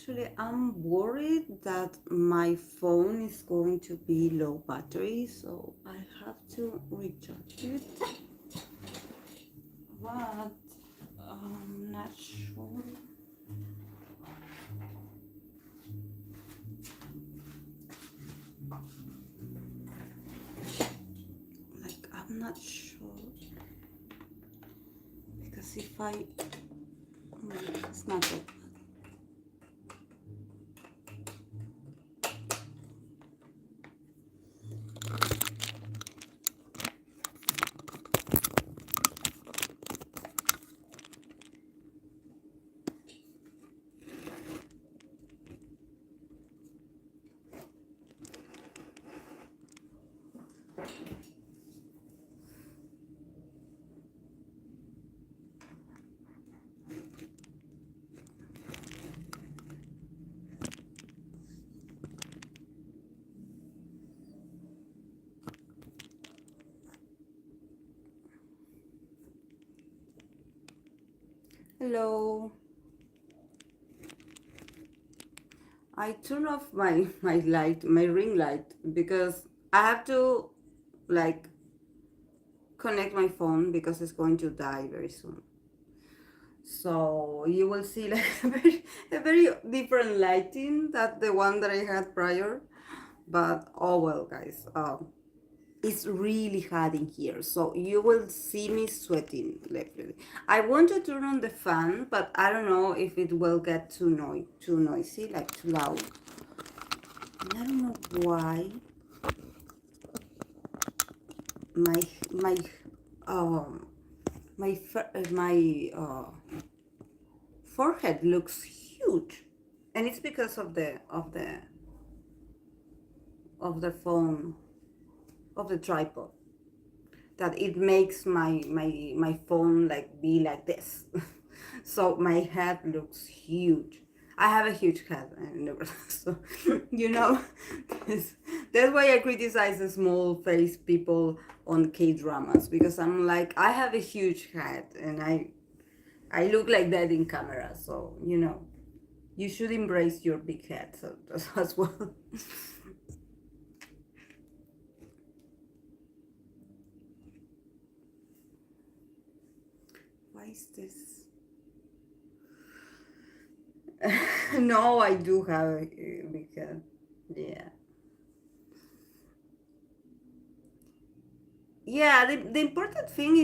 Actually, I'm worried that my phone is going to be low battery, so I have to recharge it. But I'm not sure. Like, I'm not sure. Because if I. It's not that bad. Hello. I turn off my light, my ring light, because I have to like connect my phone because it's going to die very soon. So you will see like a very different lighting than the one that I had prior. But oh well, guys, it's really hot in here, so you will see me sweating literally. I want to turn on the fan, but I don't know if it will get too noisy, like too loud. And I don't know why my my um my forehead looks huge, and it's because of the phone, of the tripod, that it makes my phone like be like this. So my head looks huge. I have a huge head, and so you know, that's, that's why I criticize the small face people on K dramas, because I'm like, I have a huge head and I look like that in camera. So you should embrace your big head, so, as well. Why is this? No, I do have a big head. Yeah. Yeah, the important thing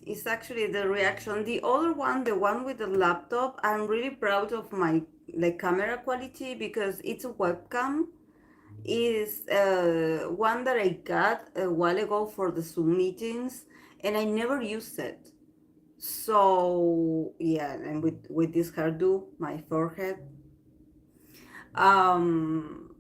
is actually the reaction. The other one, the one with the laptop, I'm really proud of my like camera quality, because it's a webcam. Is one that I got a while ago for the Zoom meetings, and I never used it. So yeah, and with this hairdo, my forehead. Um,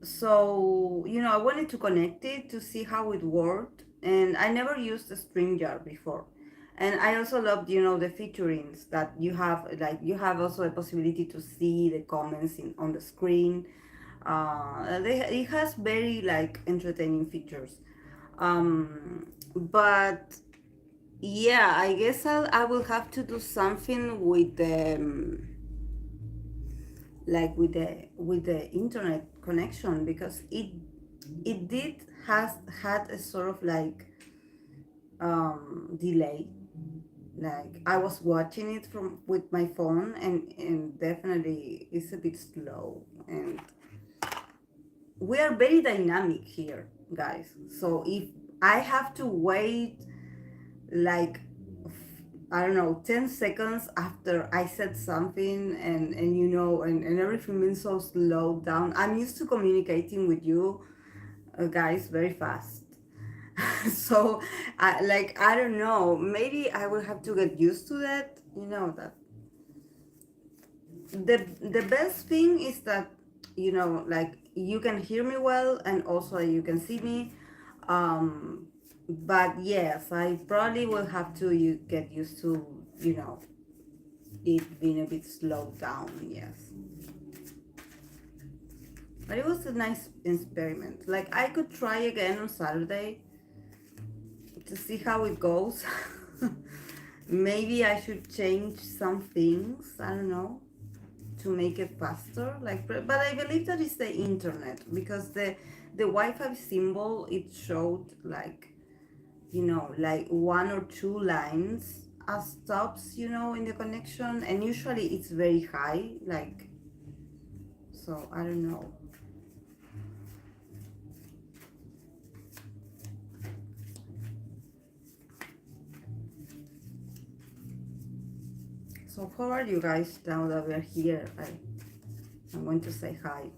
so I wanted to connect it to see how it worked, and I never used a StreamYard before. And I also loved the featurings that you have, like you have also a possibility to see the comments on the screen. It has very like entertaining features. But yeah, I guess I will have to do something with the like with the internet connection, because it did has had a sort of like delay. Like I was watching it from with my phone, and definitely it's a bit slow, and we are very dynamic here, guys. So if I have to wait like I don't know, 10 seconds after I said something, and everything being so slowed down. I'm used to communicating with you guys very fast. So I don't know, maybe I will have to get used to that. That the best thing is that like you can hear me well, and also you can see me. But yes, I probably will have to get used to it being a bit slowed down. Yes, but it was a nice experiment. Like I could try again on Saturday to see how it goes. Maybe I should change some things, I don't know, to make it faster. Like, but I believe that is the internet because the Wi-Fi symbol it showed like, like one or two lines as stops, in the connection, and usually it's very high, like, so I don't know. So how are you guys now that we're here? I'm going to say hi.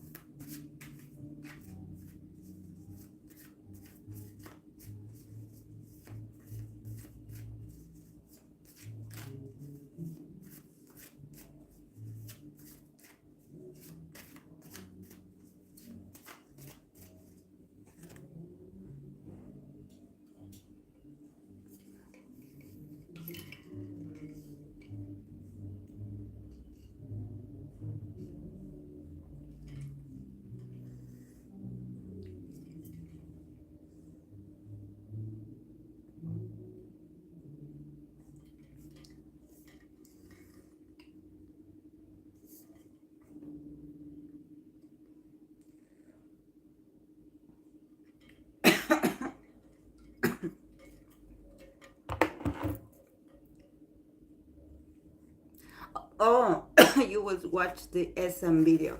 Oh, you will watch the SM video.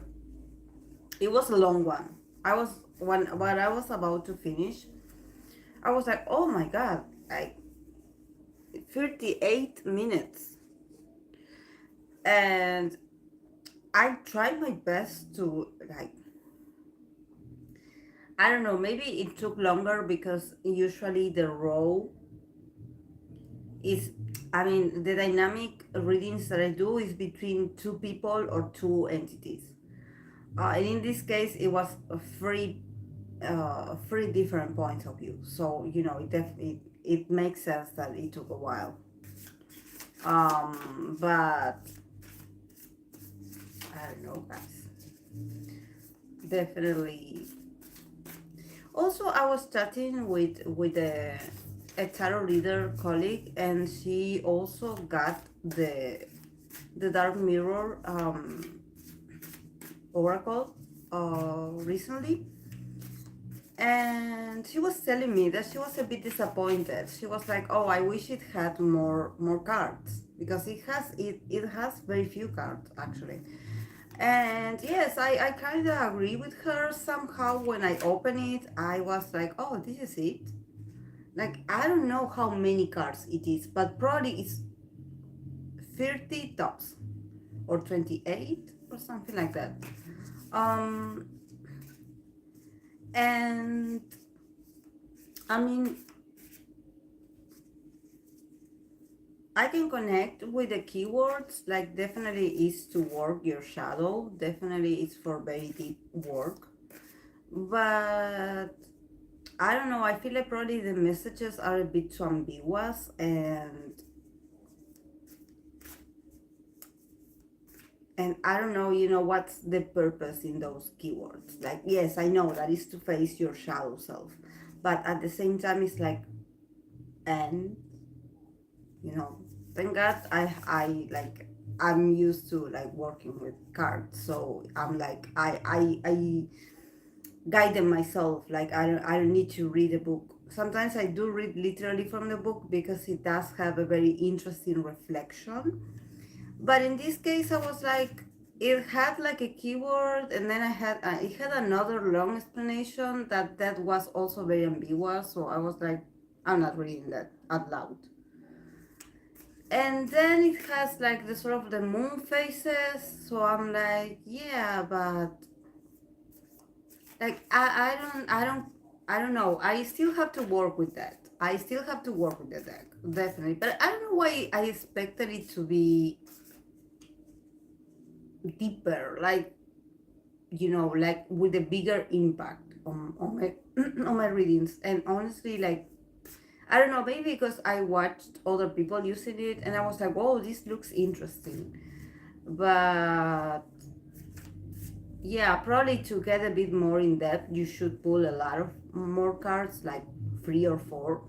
It was a long one. When I was about to finish, I was like, oh my god, like 38 minutes. And I tried my best to like, I don't know, maybe it took longer because usually the raw is, I mean, the dynamic readings that I do is between two people or two entities. And in this case, it was a three different points of view. So, it definitely, it makes sense that it took a while. But I don't know, guys. Definitely. Also, I was chatting with a tarot reader colleague, and she also got the Dark Mirror oracle recently, and she was telling me that she was a bit disappointed. She was like, "Oh, I wish it had more cards because it has very few cards actually." And yes, I kind of agree with her. Somehow when I opened it, I was like, "Oh, this is it." Like, I don't know how many cards it is, but probably it's 30 tops or 28 or something like that. Um, and I mean, I can connect with the keywords, like definitely is to work your shadow, definitely it's for very deep work. But I don't know, I feel like probably the messages are a bit too ambiguous, and I don't know, what's the purpose in those keywords. Like, yes, I know that is to face your shadow self, but at the same time, it's like, and you know, thank God I like I'm used to like working with cards, so I'm like I guide them myself. Like I don't need to read a book. Sometimes I do read literally from the book because it does have a very interesting reflection. But in this case, I was like, it had like a keyword, and then it had another long explanation that was also very ambiguous. So I was like, I'm not reading that out loud. And then it has like the sort of the moon phases. So I'm like, yeah, but like I don't know. I still have to work with that. I still have to work with the deck, definitely. But I don't know why I expected it to be deeper, like, like with a bigger impact on my on my readings. And honestly, like, I don't know, maybe because I watched other people using it and I was like, whoa, this looks interesting. But yeah, probably to get a bit more in depth, you should pull a lot of more cards, like 3 or 4.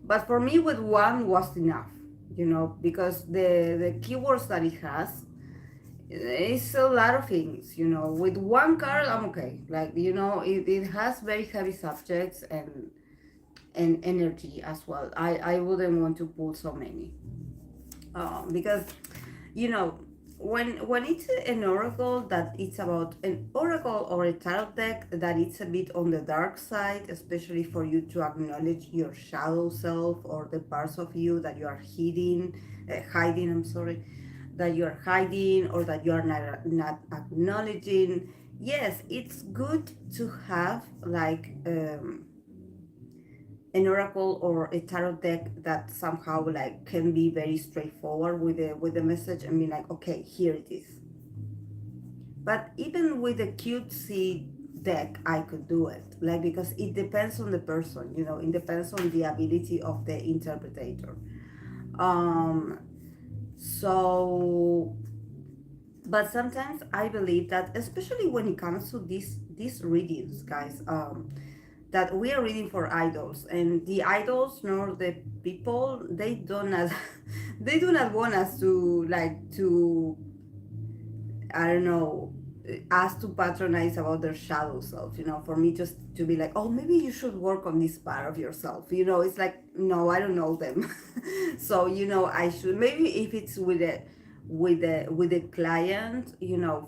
But for me, with one was enough, because the keywords that it has, It's a lot of things, with one card I'm okay, like, it has very heavy subjects and energy as well. I wouldn't want to pull so many, because you know when it's an oracle, that it's about an oracle or a tarot deck, that it's a bit on the dark side, especially for you to acknowledge your shadow self, or the parts of you that you are hiding, I'm sorry, that you are hiding, or that you are not acknowledging. Yes, it's good to have like an oracle or a tarot deck that somehow like can be very straightforward with the message, and be like, okay, here it is. But even with a cutesy deck, I could do it, like, because it depends on the person, it depends on the ability of the interpreter. um so but sometimes I believe that, especially when it comes to these readings, guys, that we are reading for idols, and the idols nor the people, they do not they do not want us to, like, to, I don't know, ask to patronize about their shadow self, for me just to be like, oh, maybe you should work on this part of yourself, it's like, no, I don't know them. So, I should, maybe if it's with a client,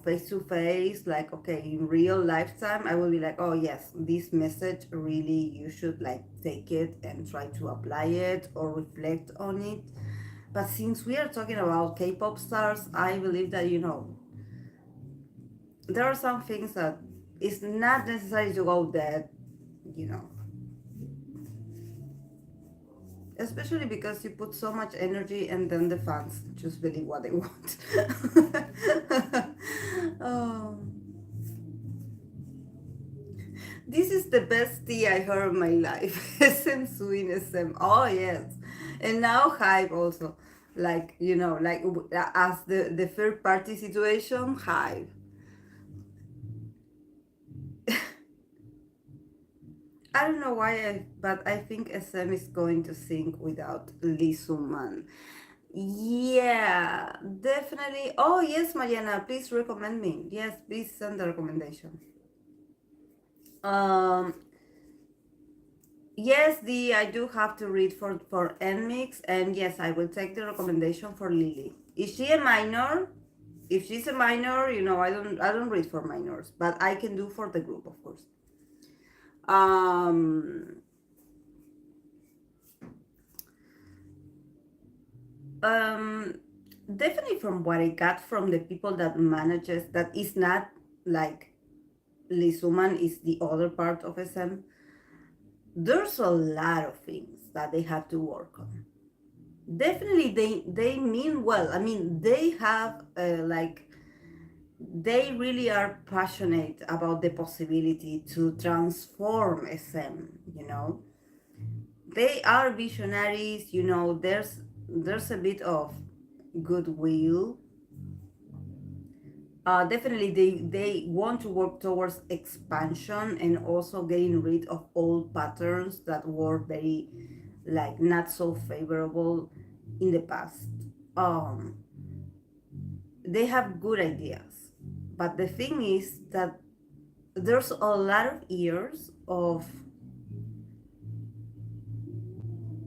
face to face, like, okay, in real lifetime, I will be like, oh yes, this message really, you should like take it and try to apply it or reflect on it. But since we are talking about K-pop stars, I believe that, there are some things that it's not necessary to go there, you know, especially because you put so much energy and then the fans just believe what they want. Oh, this is the best tea I heard in my life. SM Swing SM. Oh, yes. And now Hype also. Like, like, as the third party situation, Hype. I don't know why, but I think SM is going to sing without Lee Suman. Yeah, definitely. Oh, yes, Mariana, please recommend me. Yes, please send the recommendation. Um, yes, I do have to read for Nmixx, and yes, I will take the recommendation for Lily. Is she a minor? If she's a minor, I don't read for minors, but I can do for the group, of course. Um, Um, Definitely from what I got from the people that manages, that is not like Lisuman is the other part of SM. There's a lot of things that they have to work on. Definitely, they mean well. I mean, they have like, they really are passionate about the possibility to transform SM. You know, they are visionaries. There's a bit of goodwill. Definitely, they want to work towards expansion, and also getting rid of old patterns that were very, like, not so favorable in the past. um they have good ideas, but the thing is that there's a lot of years of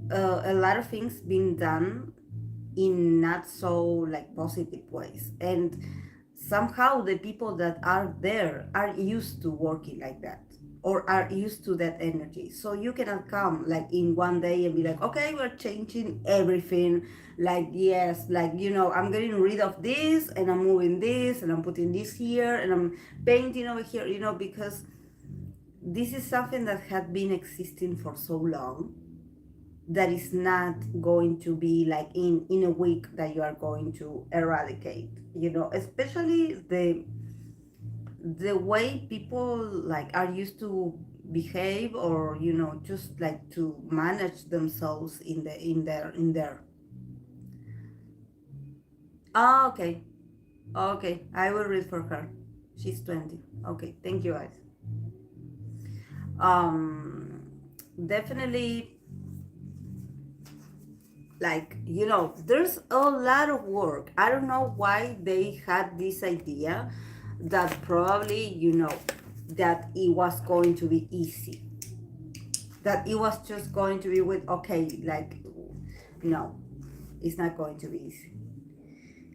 a lot of things being done in not so, like, positive ways, and somehow the people that are there are used to working like that, or are used to that energy. So you cannot come like in one day and be like, okay, we're changing everything, like, yes, like, I'm getting rid of this, and I'm moving this, and I'm putting this here, and I'm painting over here, because this is something that had been existing for so long, that is not going to be like in a week that you are going to eradicate, especially the way people, like, are used to behave, or just like to manage themselves in their. Ah, okay. Okay, I will read for her. She's 20. Okay, thank you, guys. um Definitely, like, you know, there's a lot of work. I don't know why they had this idea that probably, you know, that it was going to be easy, that it was just going to be with, okay, like, no, it's not going to be easy.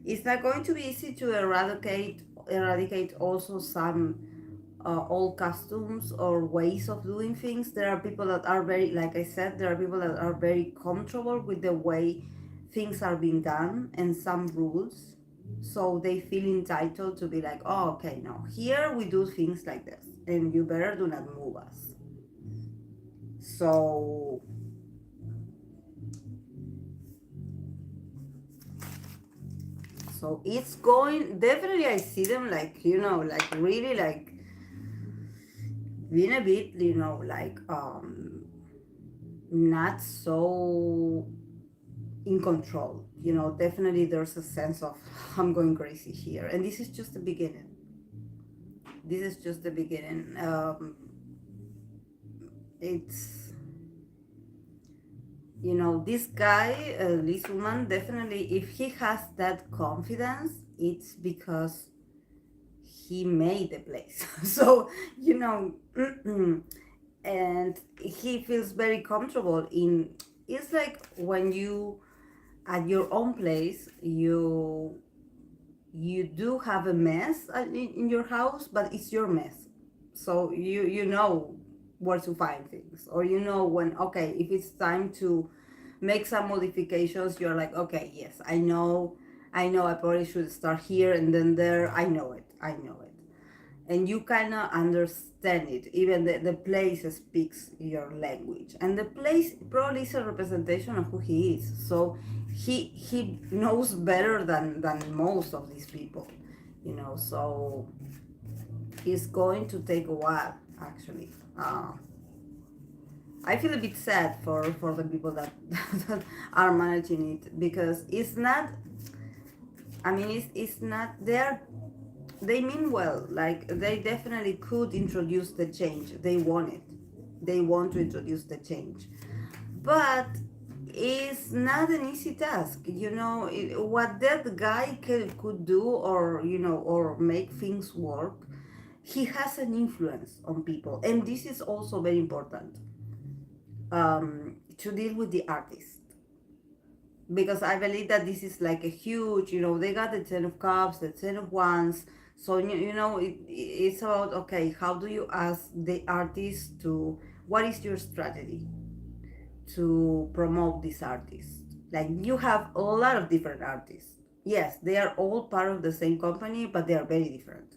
It's not going to be easy to eradicate also some old customs or ways of doing things. There are people that are very, like I said, there are people that are very comfortable with the way things are being done and some rules. So they feel entitled to be like, oh, okay, no, here we do things like this, and you better do not move us. So, so it's going, definitely I see them like, you know, like really like being a bit, you know, like not so in control. You know, definitely there's a sense of I'm going crazy here, and this is just the beginning. This is just the beginning. It's, you know, this guy, this woman, definitely, if he has that confidence, it's because he made the place. So, you know, and he feels very comfortable in. It's like when you at your own place, you do have a mess in your house, but it's your mess, so you know where to find things, or you know when, okay, if it's time to make some modifications, you're like, okay, yes, I know I probably should start here and then there. I know it, and you kind of understand it. Even the place speaks your language, and the place probably is a representation of who he is. So he knows better than most of these people, you know. So it's going to take a while, actually. I feel a bit sad for the people that, that are managing it, because it's not, I mean, it's not, they mean well. Like, they definitely could introduce the change. They want it. They want to introduce the change. But it's not an easy task. You know, what that guy could do, or, you know, or make things work, he has an influence on people. And this is also very important, to deal with the artist, because I believe that this is like a huge, you know, they got the 10 of cups, the 10 of wands. So, you know, it's about, okay, how do you ask the artist to, what is your strategy to promote this artist? Like, you have a lot of different artists. Yes, they are all part of the same company, but they are very different.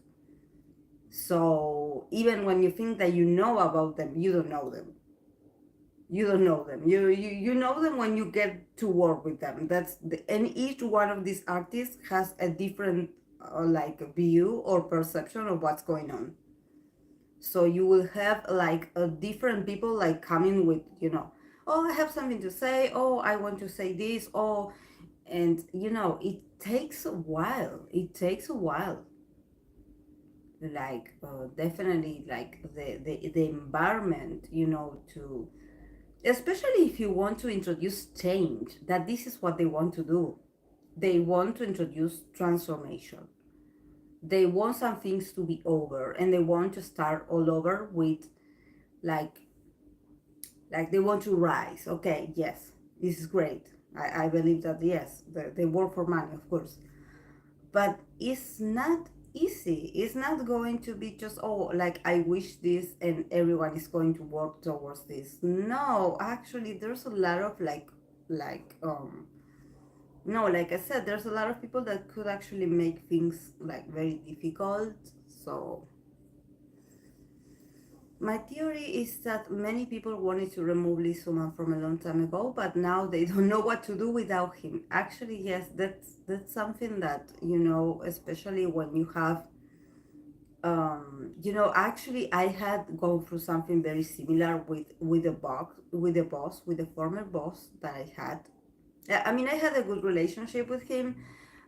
So even when you think that you know about them, you don't know them. You know them when you get to work with them. And each one of these artists has a different like view or perception of what's going on. So you will have like a different people like coming with, you know, oh, I have something to say, oh, I want to say this, oh. And you know, it takes a while. Like, definitely, like the environment, you know, to, especially if you want to introduce change, that this is what they want to do. They want to introduce transformation. They want some things to be over, and they want to start all over with, like they want to rise. Okay, yes, this is great. I believe that, yes, they work for money, of course, but it's not easy. It's not going to be just, oh, like, I wish this and everyone is going to work towards this. No, actually, there's a lot of like no, like I said, there's a lot of people that could actually make things like very difficult. So my theory is that many people wanted to remove Lee Suman from a long time ago, but now they don't know what to do without him. Actually, yes, that's something that, you know, especially when you have, you know, actually I had gone through something very similar with with the former boss that I had. I mean, I had a good relationship with him,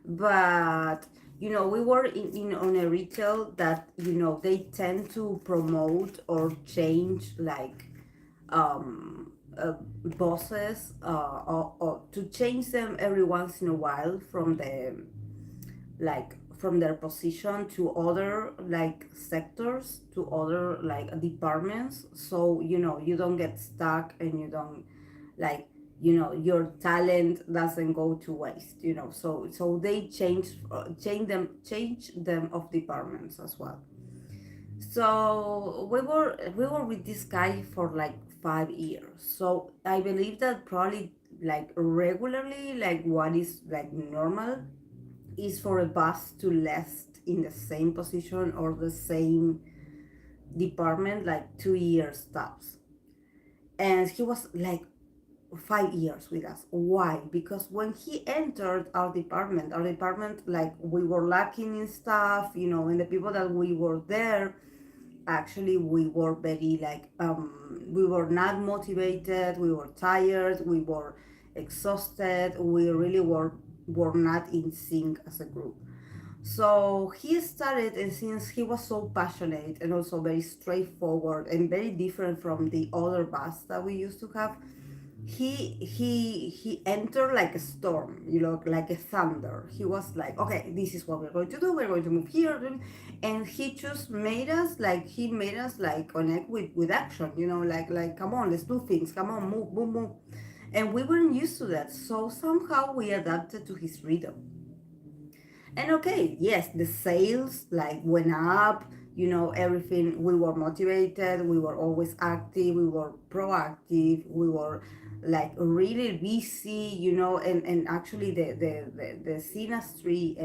but, you know, we were in on a retail that, you know, they tend to promote or change, like, bosses, or to change them every once in a while from the like from their position to other like sectors, to other like departments, so you don't get stuck, and you don't like your talent doesn't go to waste, so they change them of departments as well. So we were with this guy for like 5 years. So I believe that probably like regularly, like what is like normal is for a boss to last in the same position or the same department like 2 years tops. And he was like 5 years with us. Why? Because when he entered our department, like we were lacking in stuff, and the people that we were there, actually we were very like we were not motivated, we were tired, we were exhausted, we really were not in sync as a group. So he started, and since he was so passionate and also very straightforward and very different from the other boss that we used to have, he entered like a storm, like a thunder. He was like, okay, this is what we're going to do, we're going to move here. And he just made us like connect with action, like come on, let's do things, come on, move, move, move. And we weren't used to that, so somehow we adapted to his rhythm. And okay, yes, the sales like went up, everything. We were motivated, we were always active, we were proactive, we were like really busy, and actually the synastry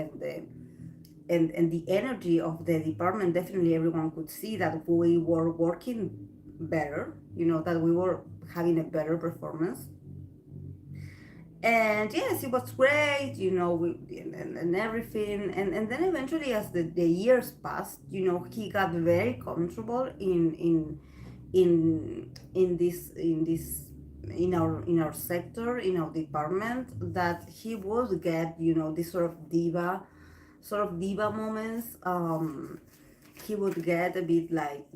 and the energy of the department, definitely everyone could see that we were working better, that we were having a better performance. And yes, it was great, and everything. And then eventually, as the years passed, he got very comfortable in our sector, in our department, that he would get, this sort of diva moments. He would get a bit like,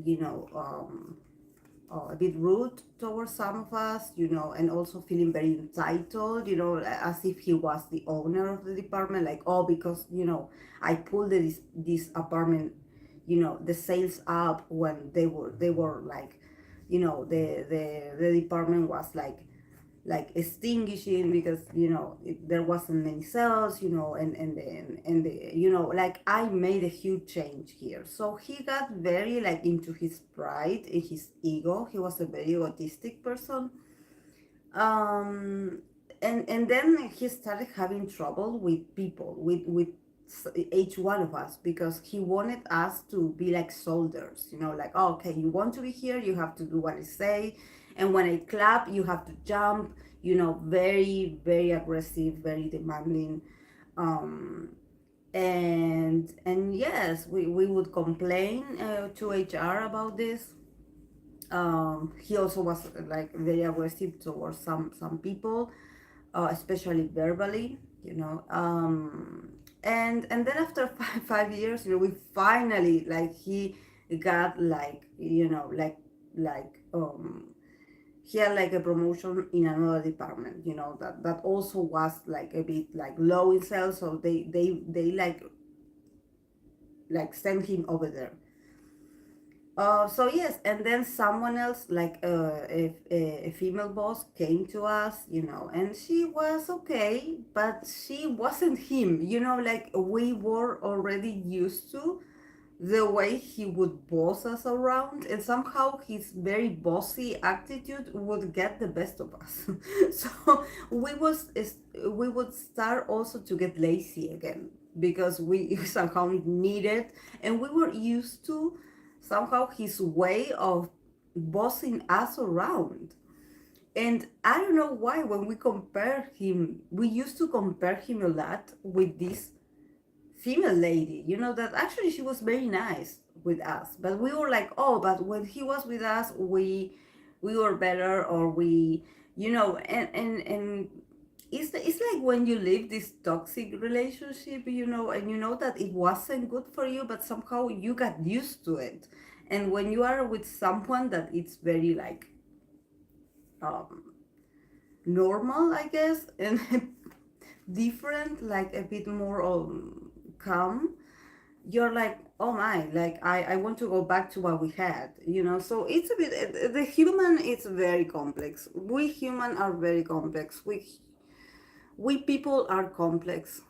a bit rude towards some of us, and also feeling very entitled, as if he was the owner of the department, like, oh, because, I pulled this apartment, the sales up when they were like, the department was like extinguishing because there wasn't many sales, and like I made a huge change here. So he got very like into his pride and his ego. He was a very egotistic person. Um and and then he started having trouble with people, with each one of us, because he wanted us to be like soldiers, like, oh, okay, you want to be here, you have to do what I say, and when I clap you have to jump, very very aggressive, very demanding. Um and and yes, we would complain to HR about this. He also was like very aggressive towards some people, especially verbally, and then after 5 years, we finally, like, he got like, he had like a promotion in another department, that also was like a bit like low in sales, so they like sent him over there. So yes, and then someone else, like a female boss, came to us, and she was okay, but she wasn't him, like we were already used to the way he would boss us around, and somehow his very bossy attitude would get the best of us. So we would start also to get lazy again, because we somehow needed, and we were used to somehow his way of bossing us around. And I don't know why, when we used to compare him a lot with this female lady, that actually she was very nice with us, but we were like, oh, but when he was with us, we were better, or we, and it's like when you live this toxic relationship, and you know that it wasn't good for you, but somehow you got used to it. And when you are with someone that it's very like normal, I guess, and different, like a bit more calm, you're like, oh my, like I want to go back to what we had, you know. So it's a bit, the human is very complex. We human are very complex. We people are complex.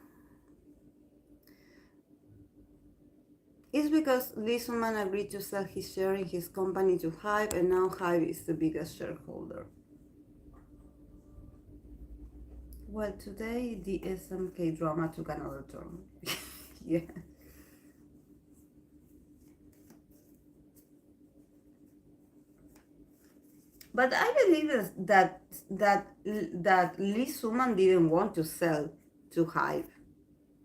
It's because this woman agreed to sell his share in his company to Hybe, and now Hybe is the biggest shareholder. Well, today the SMK drama took another turn. Yeah. But I believe that Lee Suman didn't want to sell to Hybe.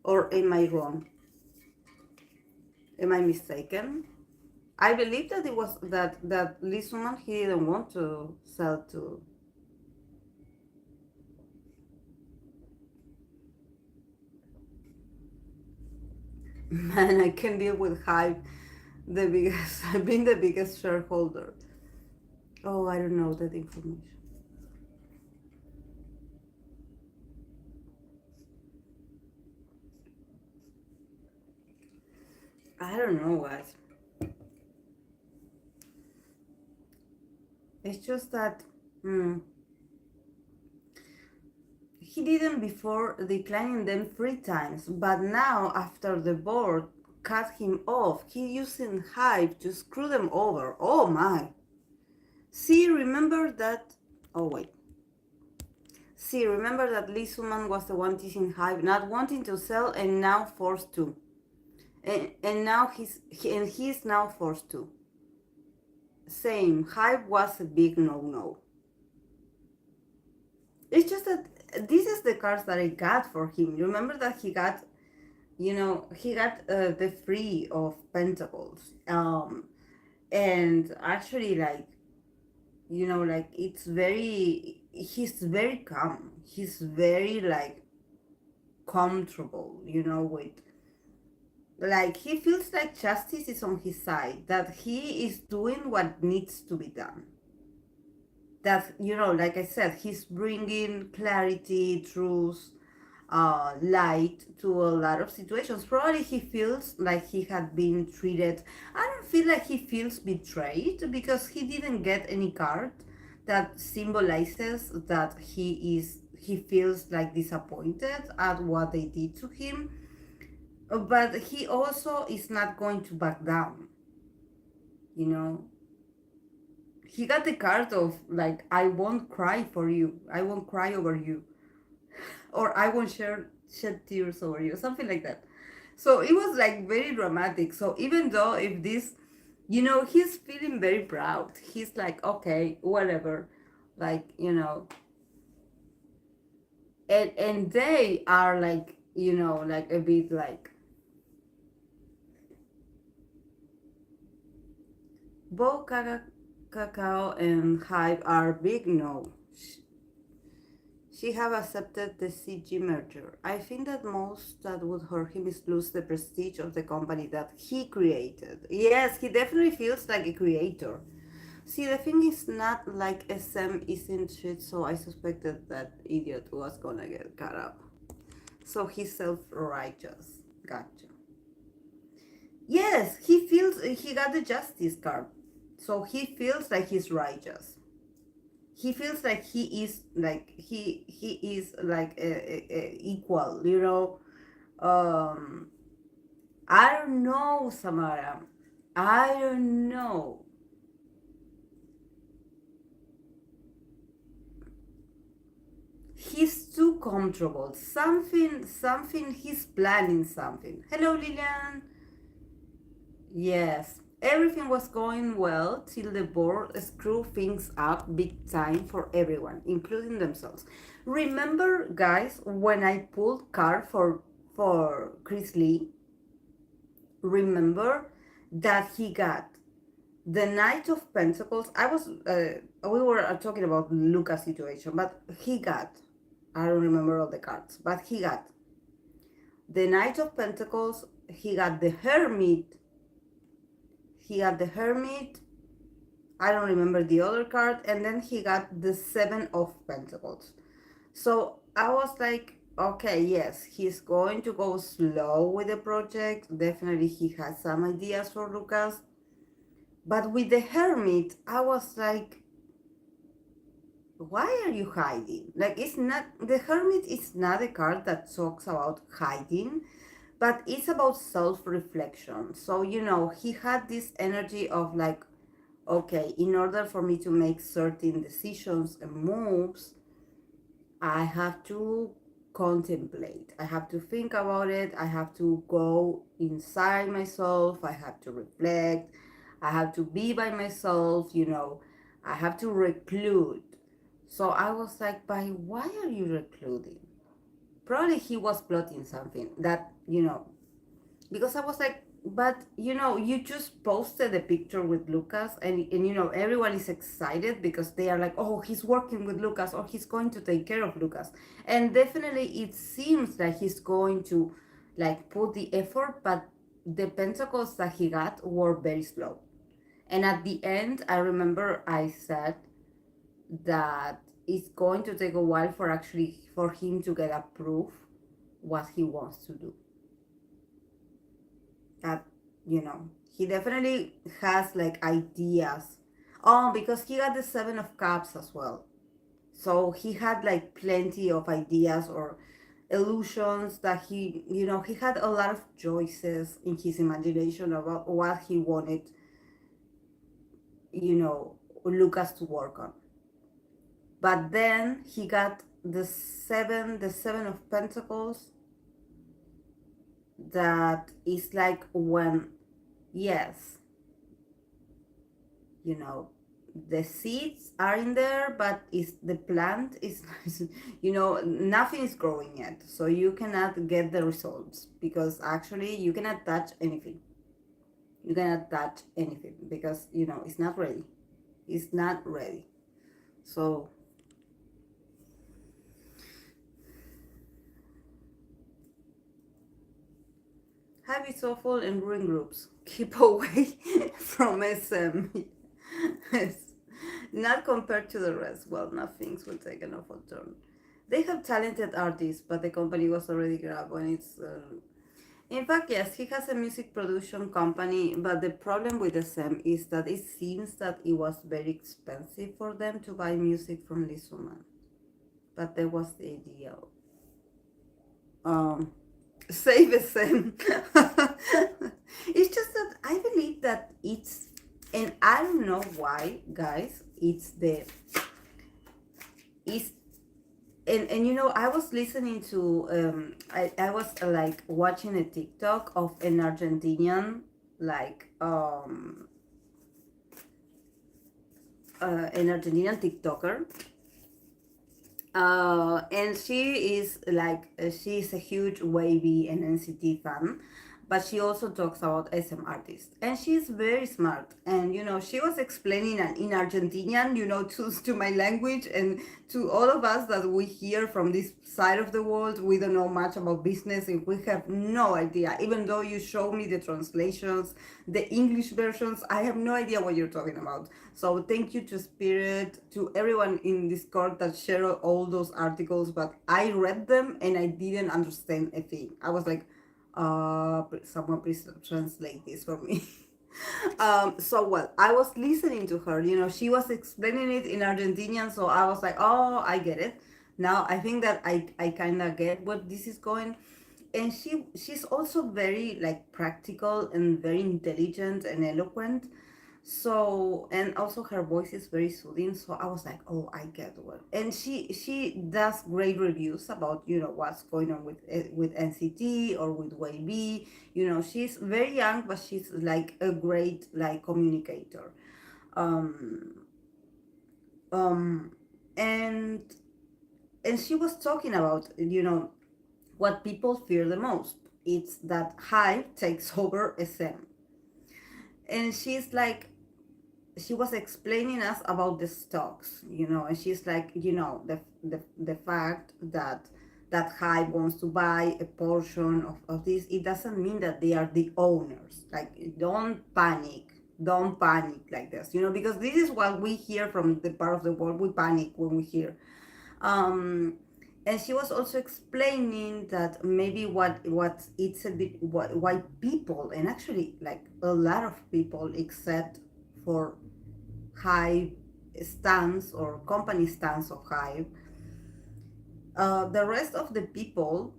Or am I wrong? Am I mistaken? I believe that it was that Lee Suman, he didn't want to sell to. Man, I can deal with Hybe, the biggest. I've been the biggest shareholder. Oh, I don't know that information. I don't know what. It's just that he didn't before declining them 3 times, but now after the board cut him off, he using Hype to screw them over. Oh my! See, remember that? Oh wait. See, remember that Lee Suman was the one teaching Hype, not wanting to sell, and now forced to. And now he's now forced to. Same. Hype was a big no-no. It's just that this is the cards that I got for him. Remember that he got, he got the three of Pentacles. And actually, like, like he's very calm. He's very like comfortable. With like he feels like justice is on his side. That he is doing what needs to be done. That like I said, he's bringing clarity, truth, light to a lot of situations. Probably he feels like he had been treated. I don't feel like he feels betrayed because he didn't get any card that symbolizes that he feels like disappointed at what they did to him. But he also is not going to back down. You know, he got the card of like, I won't cry for you. I won't cry over you, or I won't shed tears over you, something like that. So it was like very dramatic. So even though if this, he's feeling very proud. He's like, okay, whatever, like and they are like, like a bit like Bo Cacao and Hype are big no. She have accepted the CG merger. I think that most that would hurt him is lose the prestige of the company that he created. Yes, he definitely feels like a creator. See, the thing is not like SM isn't shit, so I suspected that idiot was gonna get cut up. So he's self-righteous. Gotcha. Yes, he feels he got the justice card. So he feels like he's righteous. He feels like he is like a equal, um I don't know, Samara. I don't know. He's too comfortable. Something he's planning something. Hello, Lilian. Yes, everything was going well till the board screwed things up big time for everyone, including themselves. Remember, guys, when I pulled card for Chris Lee? Remember that he got the Knight of Pentacles. We were talking about Luca's situation, but he got, I don't remember all the cards, but he got the Knight of Pentacles. He got the Hermit. He got the Hermit, I don't remember the other card, and then he got the Seven of Pentacles. So I was like, okay, yes, he's going to go slow with the project. Definitely, he has some ideas for Lucas. But with the Hermit, I was like, why are you hiding? Like, it's not, the Hermit is not a card that talks about hiding, but it's about self reflection. So, he had this energy of like, okay, in order for me to make certain decisions and moves, I have to contemplate. I have to think about it. I have to go inside myself. I have to reflect. I have to be by myself. I have to reclude. So I was like, by why are you recluding? Probably he was plotting something that, because I was like, but you just posted a picture with Lucas, and everyone is excited because they are like, oh, he's working with Lucas, or he's going to take care of Lucas, and definitely it seems like he's going to like put the effort, but the pentacles that he got were very slow. And at the end, I remember I said that it's going to take a while for him to get approved what he wants to do. That he definitely has like ideas. Oh, because he got the Seven of Cups as well, so he had like plenty of ideas or illusions that he had a lot of choices in his imagination about what he wanted you know Lucas to work on. But then he got the seven of Pentacles, that is like, when, yes, you know the seeds are in there, but is the plant is nothing is growing yet, so you cannot get the results, because actually you cannot touch anything because it's not ready. It's not ready. So Hybe is awful in brewing groups. Keep away from SM. Yes. Not compared to the rest. Well, nothing's will take an awful turn. They have talented artists, but the company was already grabbed when it's. In fact, yes, he has a music production company, but the problem with SM is that it seems that it was very expensive for them to buy music from this woman. But that was the idea. Um, Save SM. It's just that I believe that and I don't know why, guys. It's I was listening to I was like watching a TikTok of an Argentinian, like an Argentinian TikToker, and she is like she's a huge Wavy and NCT fan, but she also talks about SM artists, and she's very smart. And she was explaining in Argentinian, to my language, and to all of us that we hear from this side of the world. We don't know much about business, and we have no idea. Even though you show me the translations, the English versions, I have no idea what you're talking about. So thank you to Spirit, to everyone in Discord that shared all those articles, but I read them and I didn't understand a thing. I was like, someone please translate this for me. So well, I was listening to her, she was explaining it in Argentinian, so I was like, oh, I get it. Now I think that I kind of get what this is going. And she's also very like practical and very intelligent and eloquent. So, and also her voice is very soothing, so I was like, oh, I get what. And she does great reviews about what's going on with NCT or with YB. She's very young, but she's like a great like communicator. um um and she was talking about what people fear the most. It's that Hype takes over SM. And she's like, she was explaining us about the stocks, and she's like, the fact that Hype wants to buy a portion of this, it doesn't mean that they are the owners. Like, don't panic. don't panic like this, because this is what we hear from the part of the world. We panic when we hear. um and she was also explaining that maybe what it's a bit why people, and actually like a lot of people, except for Hybe stance or company stance of Hybe, the rest of the people,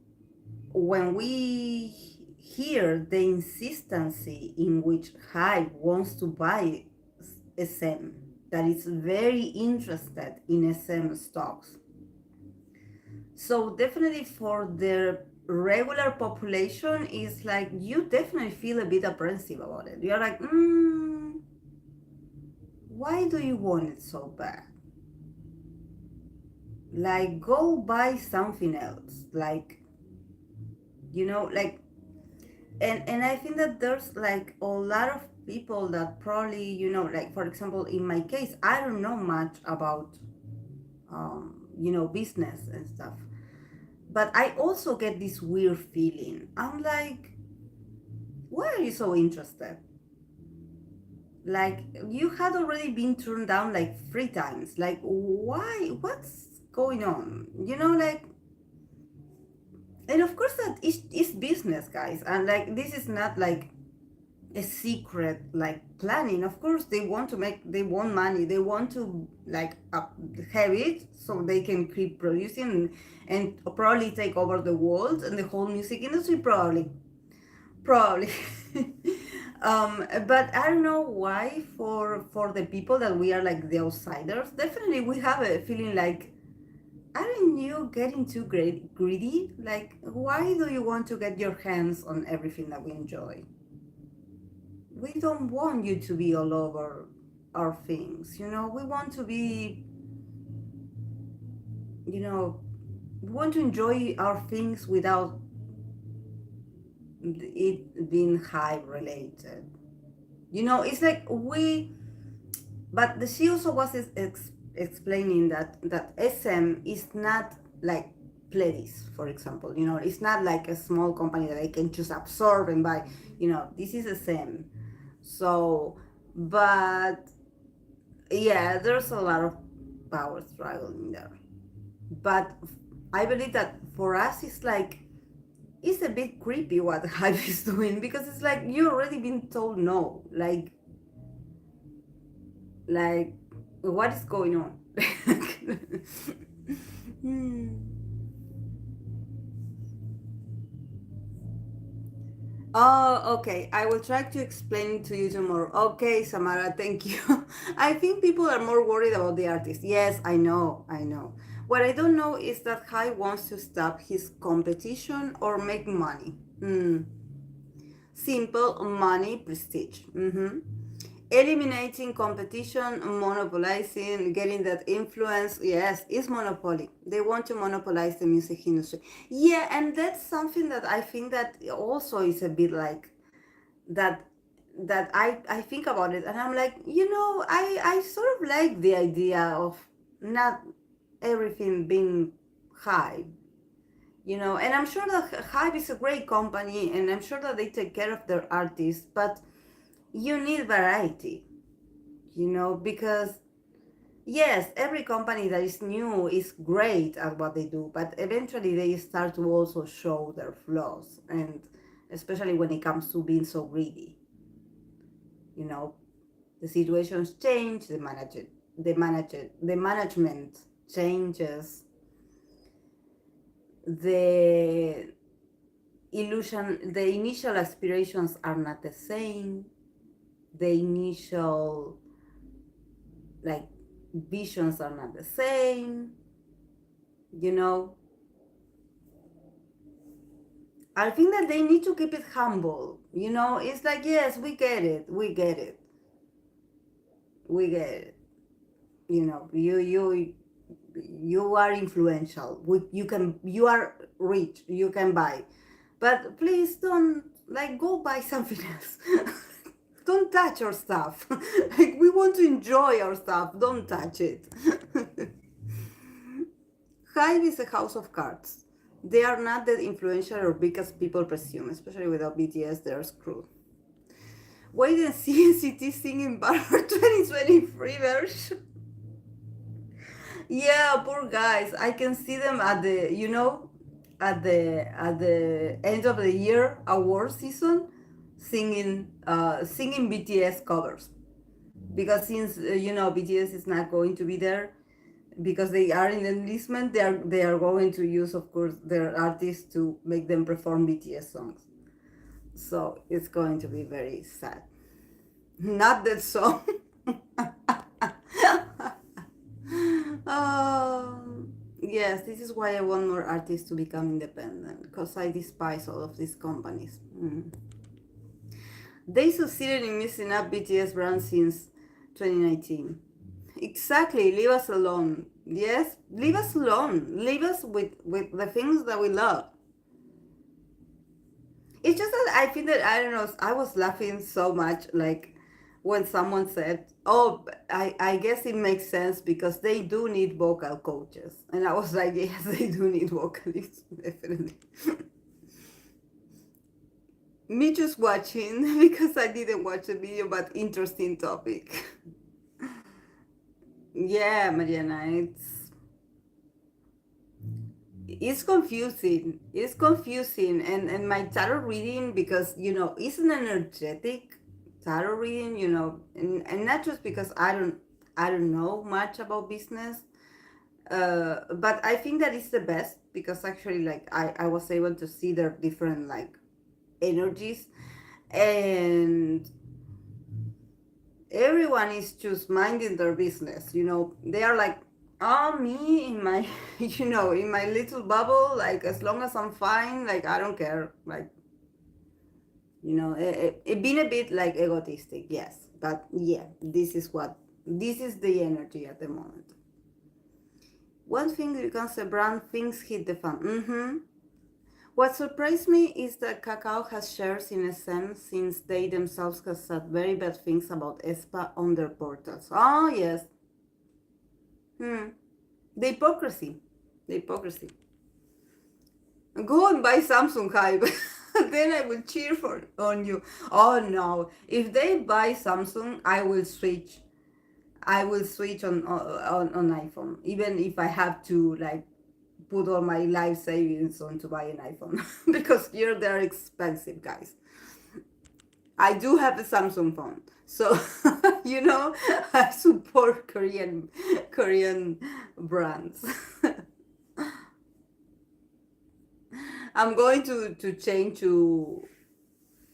when we hear the insistency in which Hybe wants to buy SM, that is very interested in SM stocks. So definitely for the regular population, is like you definitely feel a bit apprehensive about it. You're like, why do you want it so bad? Like, go buy something else. Like, like, and I think that there's like a lot of people that probably, like for example, in my case, I don't know much about, business and stuff. But I also get this weird feeling. I'm like, why are you so interested? Like, you had already been turned down like 3 times. Like, why? What's going on? Like, and of course that is business, guys. And like, this is not like a secret like planning. Of course they want money, they want to like have it so they can keep producing and probably take over the world and the whole music industry, probably. But I don't know why for the people that we are like the outsiders, definitely we have a feeling like, aren't you getting too greedy? Like, why do you want to get your hands on everything that we enjoy? We don't want you to be all over our things. We want to be, you know we want to enjoy our things without it being Hybe related. It's like we, but she also was explaining that SM is not like Pledis, for example. It's not like a small company that they can just absorb and buy. This is SM. So, but yeah, there's a lot of power struggle in there. But I believe that for us, it's like, it's a bit creepy what Hybe is doing, because it's like you already been told no. Like, what is going on? Hmm. Oh, okay. I will try to explain it to you tomorrow. Okay, Samara, thank you. I think people are more worried about the artist. Yes, I know, I know. What I don't know is that Hybe wants to stop his competition or make money. Simple money, prestige. Eliminating competition, monopolizing, getting that influence. Yes, it's monopoly. They want to monopolize the music industry. Yeah, and that's something that I think that also is a bit like that, I think about it and I'm like, I sort of like the idea of not everything being high, and I'm sure that Hybe is a great company and I'm sure that they take care of their artists, but you need variety, because yes, every company that is new is great at what they do, but eventually they start to also show their flaws, and especially when it comes to being so greedy. you know the situations change, the management changes, the the initial aspirations are not the same, the initial like visions are not the same, you know I think that they need to keep it humble. It's like, yes, we get it, we get it. You are influential. You are rich. You can buy, but please don't like go buy something else. Don't touch our stuff. Like, we want to enjoy our stuff. Don't touch it. Hive is a house of cards. They are not that influential or big as people presume, especially without BTS. They're screwed. Wait and see NCT singing Barber 2023 version. Yeah, poor guys. I can see them at the, at the end of the year award season, singing BTS covers. Because since BTS is not going to be there because they are in enlistment, they are going to use, of course, their artists to make them perform BTS songs. So it's going to be very sad. Not that song. Yes, this is why I want more artists to become independent, because I despise all of these companies. They succeeded in messing up BTS brand since 2019. Exactly, leave us alone. Yes, leave us alone. Leave us with the things that we love. It's just that I feel that, I don't know, I was laughing so much, like when someone said, "Oh, I guess it makes sense because they do need vocal coaches," and I was like, "Yes, they do need vocalists, definitely." Me just watching because I didn't watch the video, but interesting topic. Yeah, Mariana, it's confusing. It's confusing, and my tarot reading, because it's an energetic tarot reading, and not just because I don't know much about business, but I think that it's the best because actually, like, I was able to see their different, like, energies, and everyone is just minding their business. They are like, oh, me in my in my little bubble, like, as long as I'm fine, like, I don't care, like, it being a bit like egotistic, yes, but yeah, this is the energy at the moment. One thing you can say, brand things hit the fan. What surprised me is that Kakao has shares in SM since they themselves have said very bad things about ESPA on their portals. Oh, yes. Hmm. The hypocrisy. The hypocrisy. Go and buy Samsung Hybe. Then I will cheer on you. Oh no. If they buy Samsung, I will switch. I will switch on iPhone. Even if I have to, like, put all my life savings on to buy an iPhone. Because here they're expensive, guys. I do have a Samsung phone. So I support Korean brands. I'm going to change to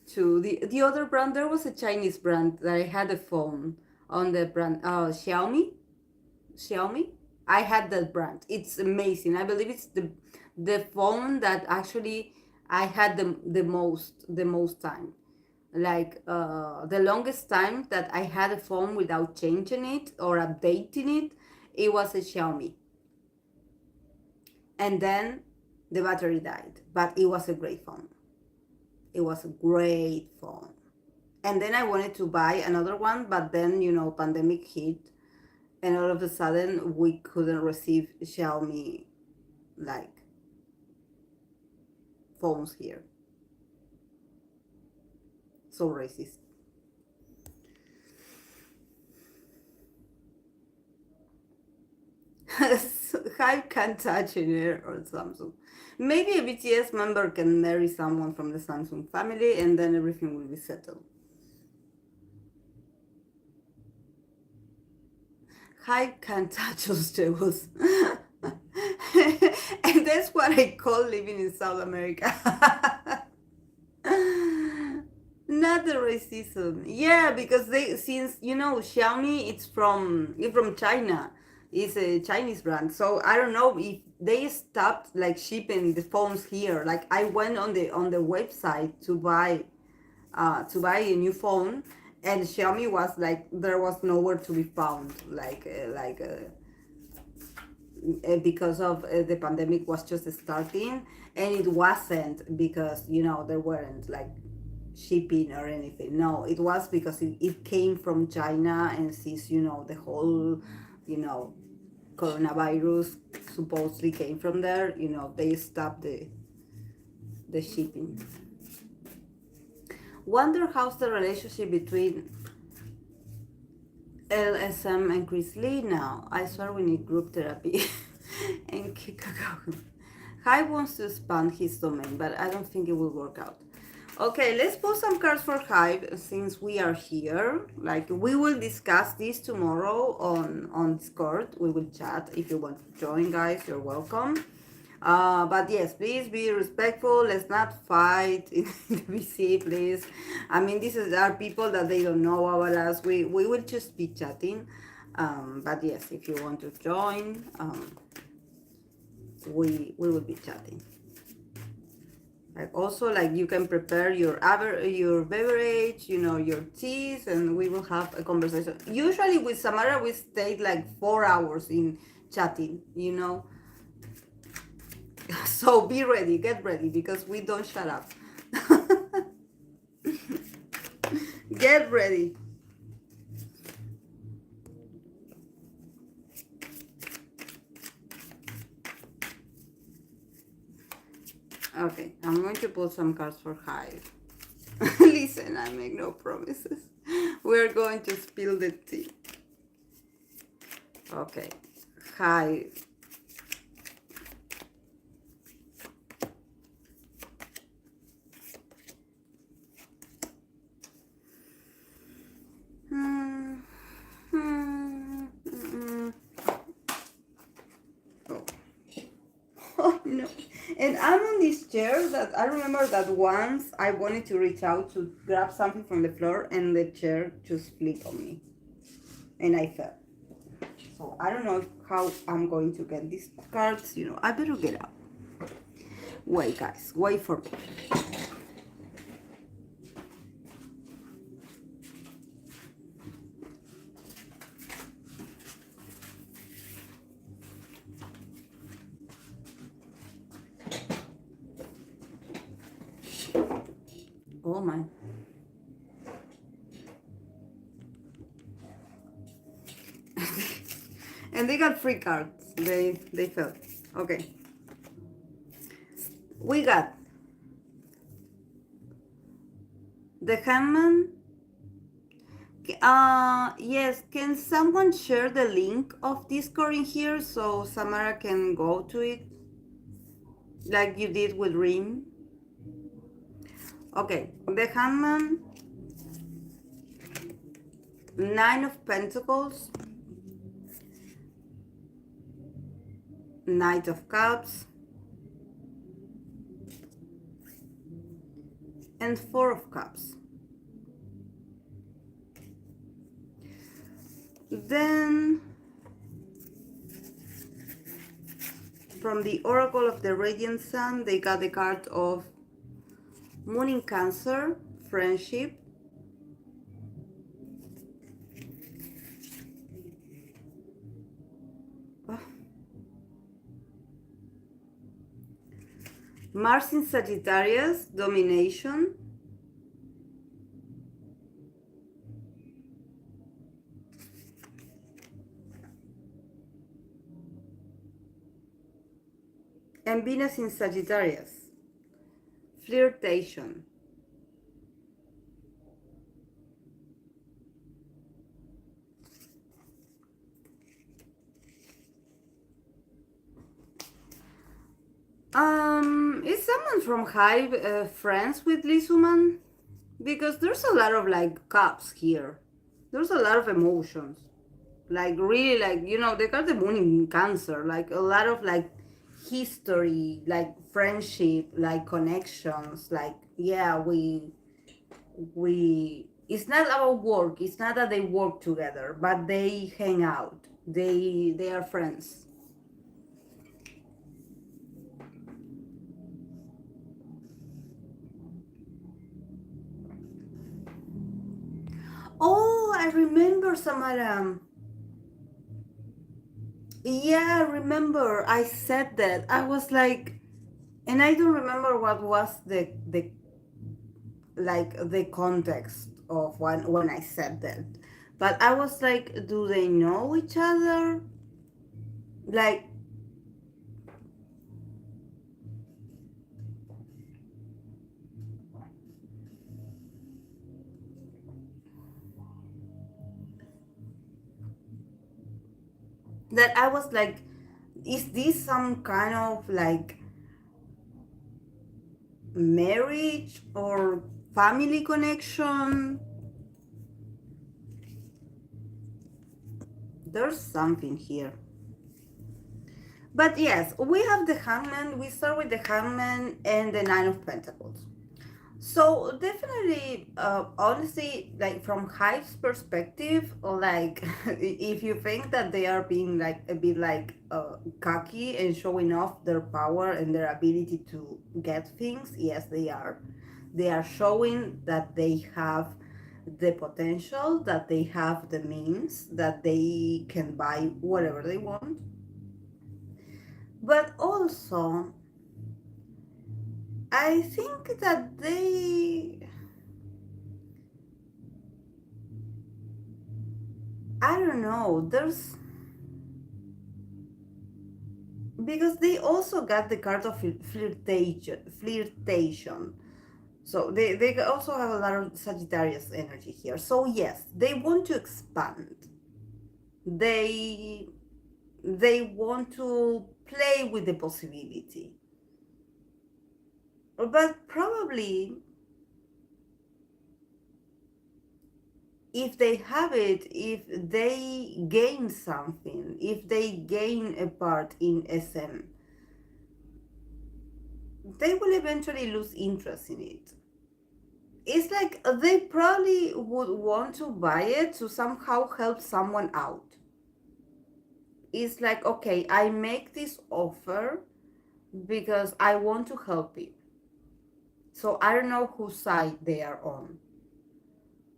the other brand. There was a Chinese brand that I had a phone on the brand, Xiaomi. I had that brand. It's amazing. I believe it's the phone that actually I had the most time. Like, the longest time that I had a phone without changing it or updating it, it was a Xiaomi. And then the battery died, but it was a great phone. It was a great phone. And then I wanted to buy another one, but then pandemic hit, and all of a sudden we couldn't receive Xiaomi, like, phones here. So racist. Hype can't touch an air or Samsung. Maybe a BTS member can marry someone from the Samsung family, and then everything will be settled. Hype can't touch those tables. And that's what I call living in South America. Not the racism. Yeah, because since Xiaomi, it's from China. It's a Chinese brand. So I don't know if they stopped, like, shipping the phones here. Like, I went on the website to buy a new phone, and Xiaomi was like, there was nowhere to be found, because of the pandemic was just starting, and it wasn't because there weren't, like, shipping or anything. No, it was because it came from China, and since the whole you know coronavirus supposedly came from there, they stopped the shipping. Wonder how's the relationship between LSM and Chris Lee now. I swear we need group therapy and kick a going. Hybe wants to expand his domain, but I don't think it will work out. Okay, let's pull some cards for Hybe since we are here. Like, we will discuss this tomorrow on Discord. We will chat. If you want to join, guys, you're welcome. But yes, please be respectful. Let's not fight in the VC, please. I mean, are people that they don't know about us. We will just be chatting. But yes, if you want to join, we will be chatting. Like also, like you can prepare your beverage, your teas, and we will have a conversation. Usually with Samara, we stayed like 4 hours in chatting. So be ready, get ready, because we don't shut up. Get ready. Okay, I'm going to pull some cards for Hybe. Listen, I make no promises. We're going to spill the tea. Okay, Hybe. Oh no. And I'm on this chair that I remember that once I wanted to reach out to grab something from the floor and the chair just flipped on me. And I fell. So I don't know how I'm going to get these cards. I better get up. Wait, guys. Wait for me. Oh my. And they got free cards. They fell. Okay. We got the Hangman. Yes, can someone share the link of Discord in here so Samara can go to it? Like you did with Rim. Okay, the Hangman, Nine of Pentacles, Knight of Cups, and Four of Cups. Then, from the Oracle of the Radiant Sun, they got the card of Moon in Cancer, Friendship, Mars in Sagittarius, Domination, and Venus in Sagittarius, Flirtation. Is someone from Hybe friends with Lisuman? Because there's a lot of like cups here. There's a lot of emotions. Like really like, they got the moon in Cancer. Like a lot of like history, like friendship, like connections. Like, yeah, it's not about work. It's not that they work together, but they hang out. They are friends. Oh, I remember, Samara. Yeah, I remember. I said that. I was like, and I don't remember what was the context of when I said that. But I was like, do they know each other? Like, that I was like, is this some kind of like marriage or family connection? There's something here. But yes, we have the hangman. We start with the hangman and the nine of pentacles. So definitely, honestly, like from Hive's perspective, like if you think that they are being like a bit like cocky and showing off their power and their ability to get things, yes, they are. They are showing that they have the potential, that they have the means, that they can buy whatever they want. But also, I think that I don't know, there's because they also got the card of flirtation. So they also have a lot of Sagittarius energy here. So yes, they want to expand. They they want to play with the possibility. But probably if they have it, if they gain something, if they gain a part in SM, they will eventually lose interest in it. It's like they probably would want to buy it to somehow help someone out. It's like, okay, I make this offer because I want to help you. So I don't know whose side they are on.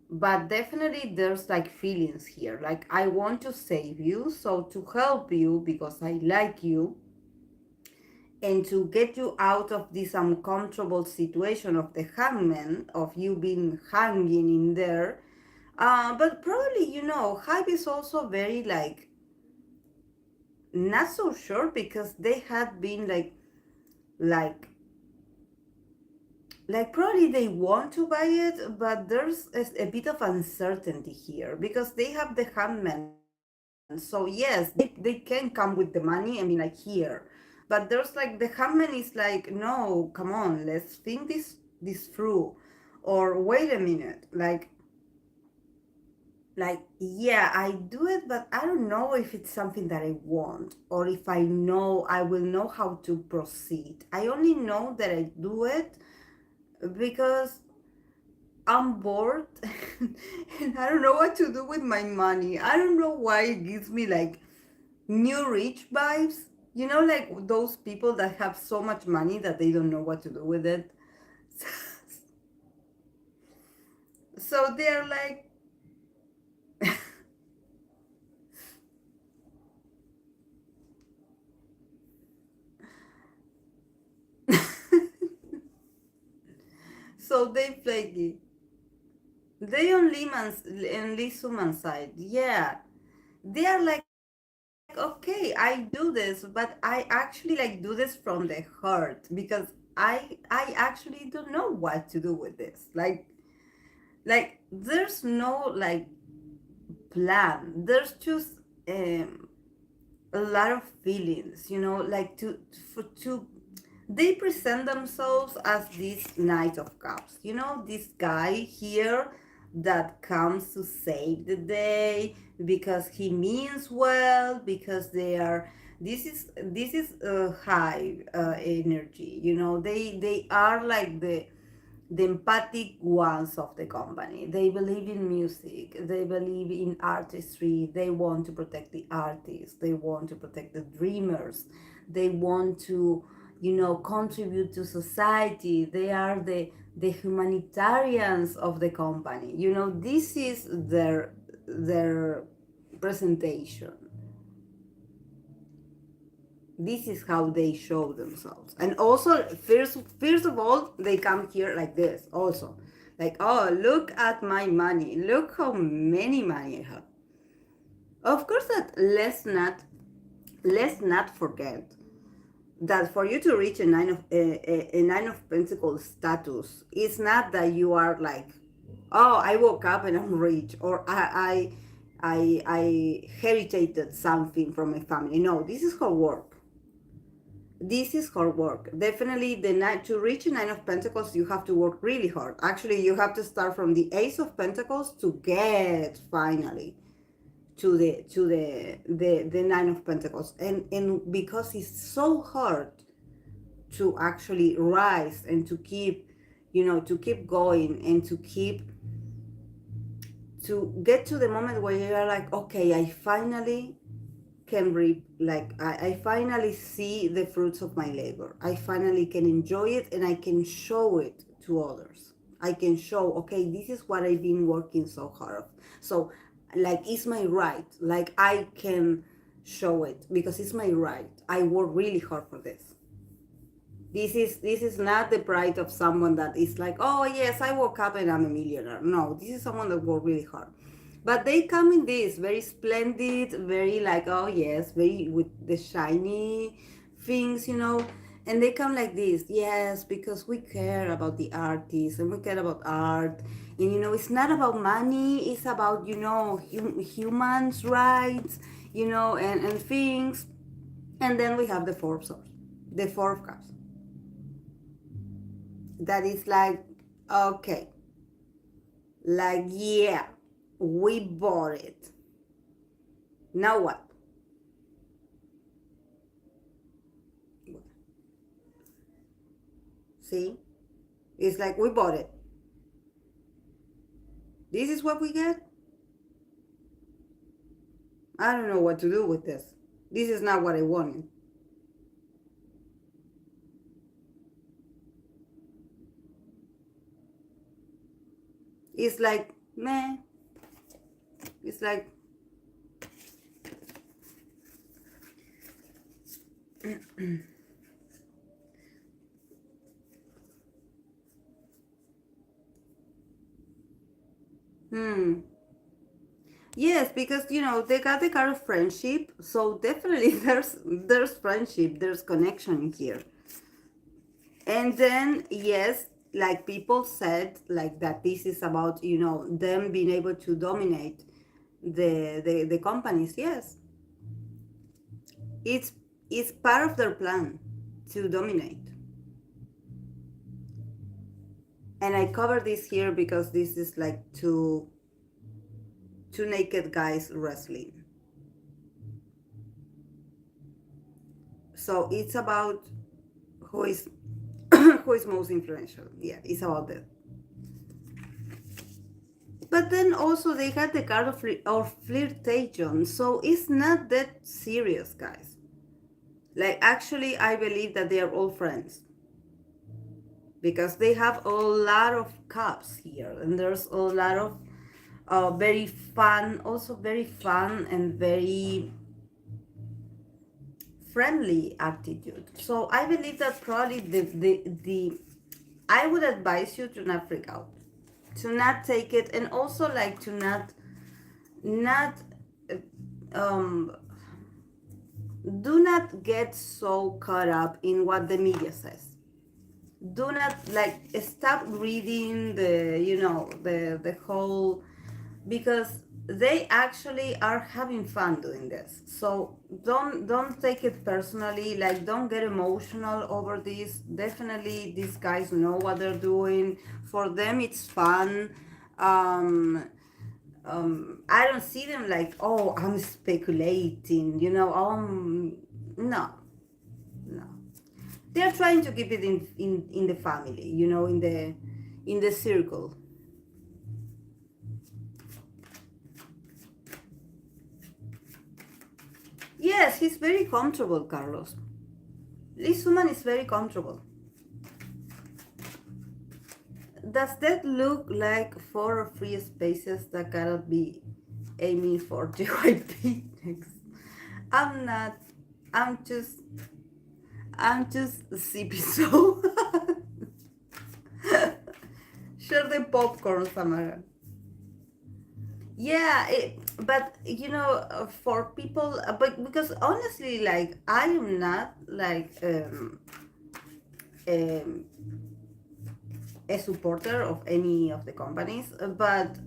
But definitely there's like feelings here. Like I want to save you, so to help you because I like you and to get you out of this uncomfortable situation of the hangman, of you being hanging in there. But probably, Hype is also very like not so sure because they had been like probably they want to buy it, but there's a bit of uncertainty here because they have the handman. So yes, they can come with the money and be like here, but there's like the handman is like, no, come on, let's think this through, or wait a minute, yeah, I do it, but I don't know if it's something that I want or if I know I will know how to proceed. I only know that I do it because I'm bored and I don't know what to do with my money. I don't know why it gives me like new rich vibes. Like those people that have so much money that they don't know what to do with it. So they're like, so they flaky. They on Lee side. Yeah. They are like, okay, I do this, but I actually like do this from the heart because I actually don't know what to do with this. Like there's no like plan. There's just a lot of feelings, like to they present themselves as this Knight of Cups, this guy here that comes to save the day because he means well, because they are this is a high energy, they are like the empathic ones of the company. They believe in music, they believe in artistry, they want to protect the artists, they want to protect the dreamers, they want to, contribute to society. They are the humanitarians of the company. This is their presentation. This is how they show themselves. And also, first of all, they come here like this also, like, oh, look at my money, look how many money I have. Of course, that let's not forget that for you to reach a nine of pentacles status, it's not that you are like, oh, I woke up and I'm rich, or I heritated something from my family. No, this is hard work. This is hard work. Definitely, the night to reach a Nine of Pentacles, you have to work really hard. Actually, you have to start from the Ace of Pentacles to get finally to the Nine of Pentacles, and because it's so hard to actually rise and to keep, to keep going and to get to the moment where you're like, okay, I finally can reap, like I finally see the fruits of my labor. I finally can enjoy it and I can show it to others. I can show, okay, this is what I've been working so hard. So, like, it's my right. Like, I can show it because it's my right. I work really hard for this. This is not the pride of someone that is like, oh yes, I woke up and I'm a millionaire. No, this is someone that worked really hard. But they come in this very splendid, very like, oh yes, very with the shiny things. And they come like this, yes, because we care about the artists and we care about art. And it's not about money, it's about, humans' rights, and things. And then we have the Four of Swords, the Four of Cups. That is like, okay, like, yeah, we bought it. Now what? See? It's like we bought it. This is what we get? I don't know what to do with this. This is not what I wanted. It's like, meh. It's like, hmm. Yes, because they got the card of friendship, so definitely there's friendship, there's connection here. And then yes, like people said, like that this is about them being able to dominate the companies. Yes, it's it's part of their plan to dominate. And I cover this here because this is like two naked guys wrestling. So it's about who is who is most influential. Yeah, it's about that. But then also they had the card of flirtation, so it's not that serious, guys. Like, actually, I believe that they are all friends because they have a lot of cups here, and there's a lot of very fun, also very fun and very friendly attitude. So I believe that probably the I would advise you to not freak out, to not take it, and also like to not um do not get so caught up in what the media says. Do not, like, stop reading the whole, because they actually are having fun doing this. So don't take it personally, like, don't get emotional over this. Definitely these guys know what they're doing. For them it's fun. I don't see them like, oh, I'm speculating, no, no. They're trying to keep it in the family, in the circle. Yes, he's very comfortable, Carlos. This woman is very comfortable. Does that look like four free spaces that cannot be aiming for JYP next? I'm not. I'm just. I'm just sippy so. Share the popcorn, Samara. Yeah, but for people, but because honestly, like, I am not like um, a supporter of any of the companies, but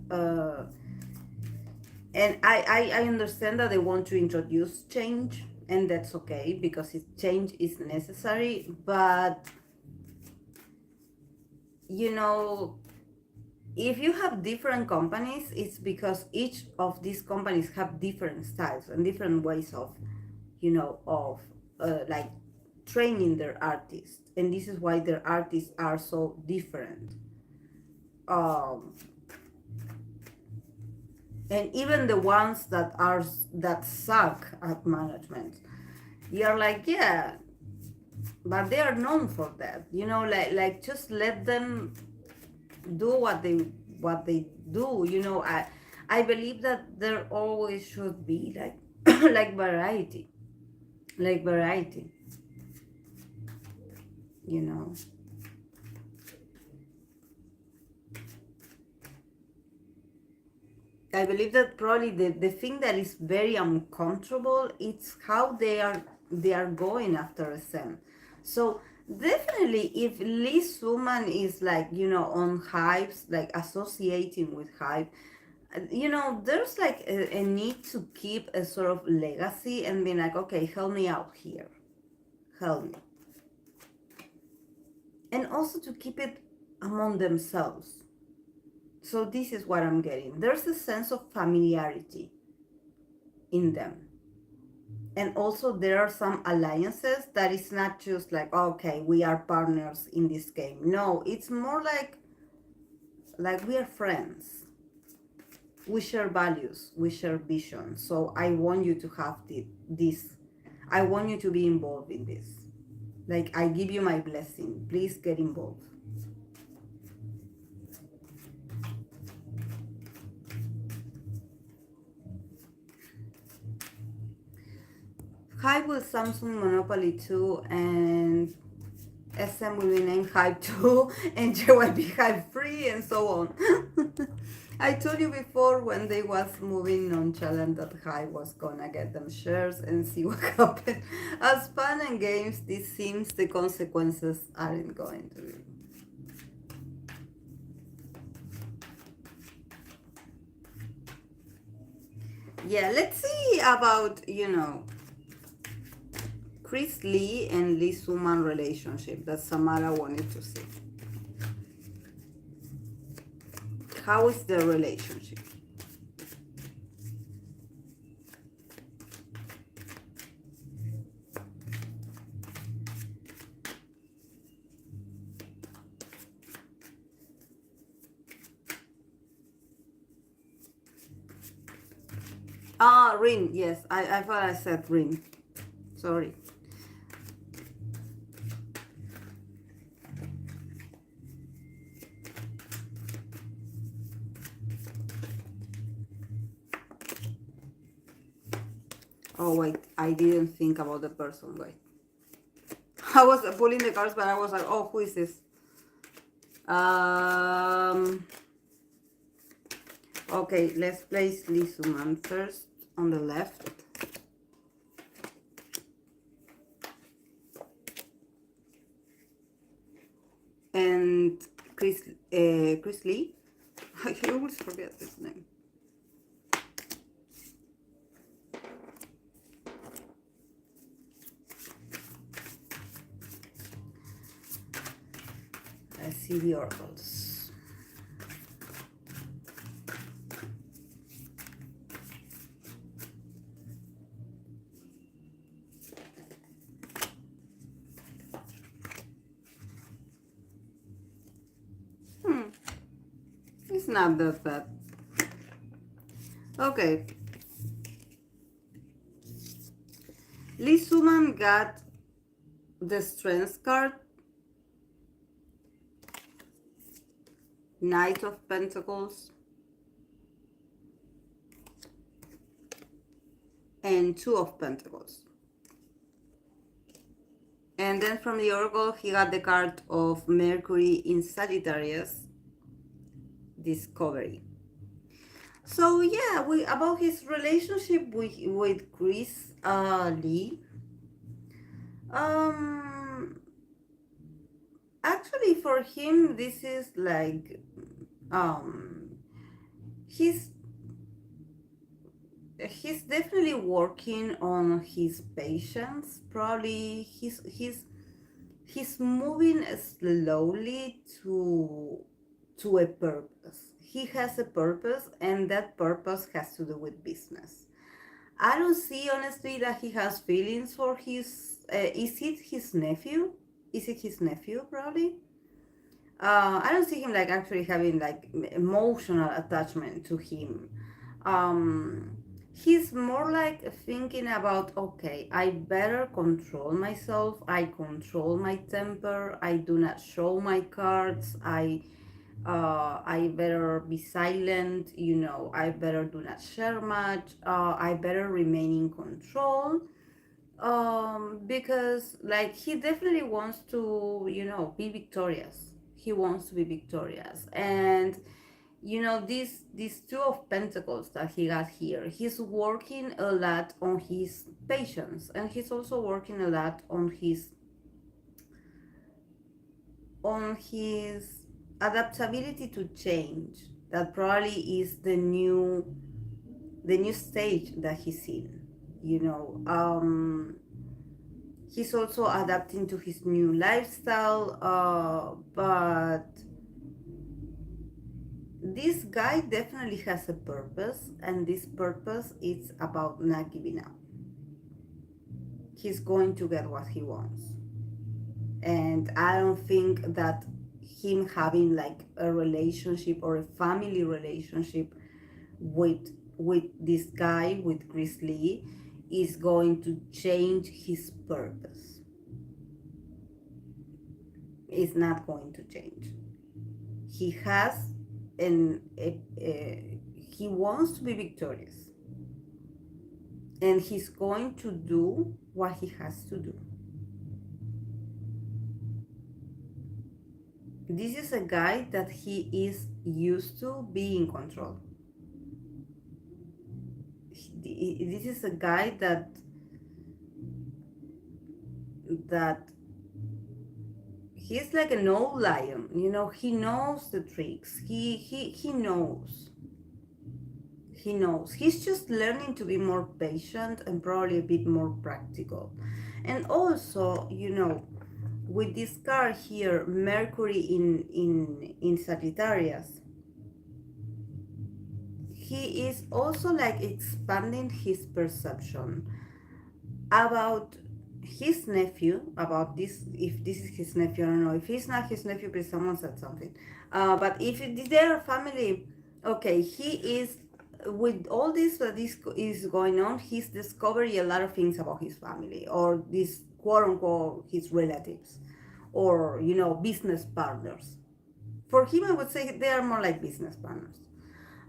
And I understand that they want to introduce change, and that's okay because change is necessary. But you know, if you have different companies, it's because each of these companies have different styles and different ways of, of like training their artists, and this is why their artists are so different. Um, and even the ones that suck at management, you're like, yeah, but they are known for that. Like just let them do what they do. I believe that there always should be like like variety, like variety. You know, I believe that probably the thing that is very uncomfortable it's how they are going after a SEM. So definitely if Lee Suman is like, on Hypes, like associating with Hype, there's like a need to keep a sort of legacy and be like, okay, help me out here. Help me. And also to keep it among themselves. So this is what I'm getting. There's a sense of familiarity in them. And also there are some alliances that it's not just like, okay, we are partners in this game. No, it's more like we are friends. We share values, we share vision. So I want you to have this. I want you to be involved in this. Like I give you my blessing. Please get involved. Hype with Samsung Monopoly 2 and SM will be named Hype 2 and JYP Hype 3 and so on. I told you before when they was moving nonchalant that Hype was gonna get them shares and see what happened. As fun and games, this seems the consequences aren't going to be. Yeah, let's see about, Chris Lee and Lee Suman relationship that Samara wanted to see. How is the relationship? Ah, Rin, yes. I thought I said Rin. Sorry. Oh, wait. I didn't think about the person. Wait. I was pulling the cards, but I was like, oh, who is this? Um. Okay, let's place Lee Suman first on the left. And Chris Lee. I always forget his name. Let's see the oracles. It's not that bad. Okay. Lee Suman got the Strength card, Knight of Pentacles, and Two of Pentacles. And then from the Oracle, he got the card of Mercury in Sagittarius, Discovery. So yeah, about his relationship with Chris Lee. Actually, for him, this is like he's he's definitely working on his patience. Probably he's moving slowly to a purpose. He has a purpose, and that purpose has to do with business. I don't see honestly that he has feelings for his. Is it his nephew? Is it his nephew? Probably. I don't see him like actually having like emotional attachment to him. Um, he's more like thinking about, okay, I better control myself. I control my temper. I do not show my cards. I better be silent. I better do not share much. I better remain in control. Because like he definitely wants to, be victorious. He wants to be victorious, and these two of pentacles that he got here, he's working a lot on his patience, and he's also working a lot on his adaptability to change. That probably is the new stage that he's in. you know um he's also adapting to his new lifestyle, but this guy definitely has a purpose, and this purpose is about not giving up. He's going to get what he wants, and I don't think that him having like a relationship or a family relationship with this guy, with Chris Lee, is going to change his purpose. It's not going to change. He has and he wants to be victorious, and he's going to do what he has to do. This is a guy that he is used to being in control. This is a guy that he's like an old lion. He knows the tricks. He knows. He's just learning to be more patient and probably a bit more practical. And also, with this card here, Mercury in Sagittarius, he is also like expanding his perception about his nephew, about this. If this is his nephew, I don't know. If he's not his nephew, please someone said something. But if they're family, okay, he is, with all this that is going on, he's discovering a lot of things about his family, or this quote unquote his relatives, or business partners. For him, I would say they are more like business partners.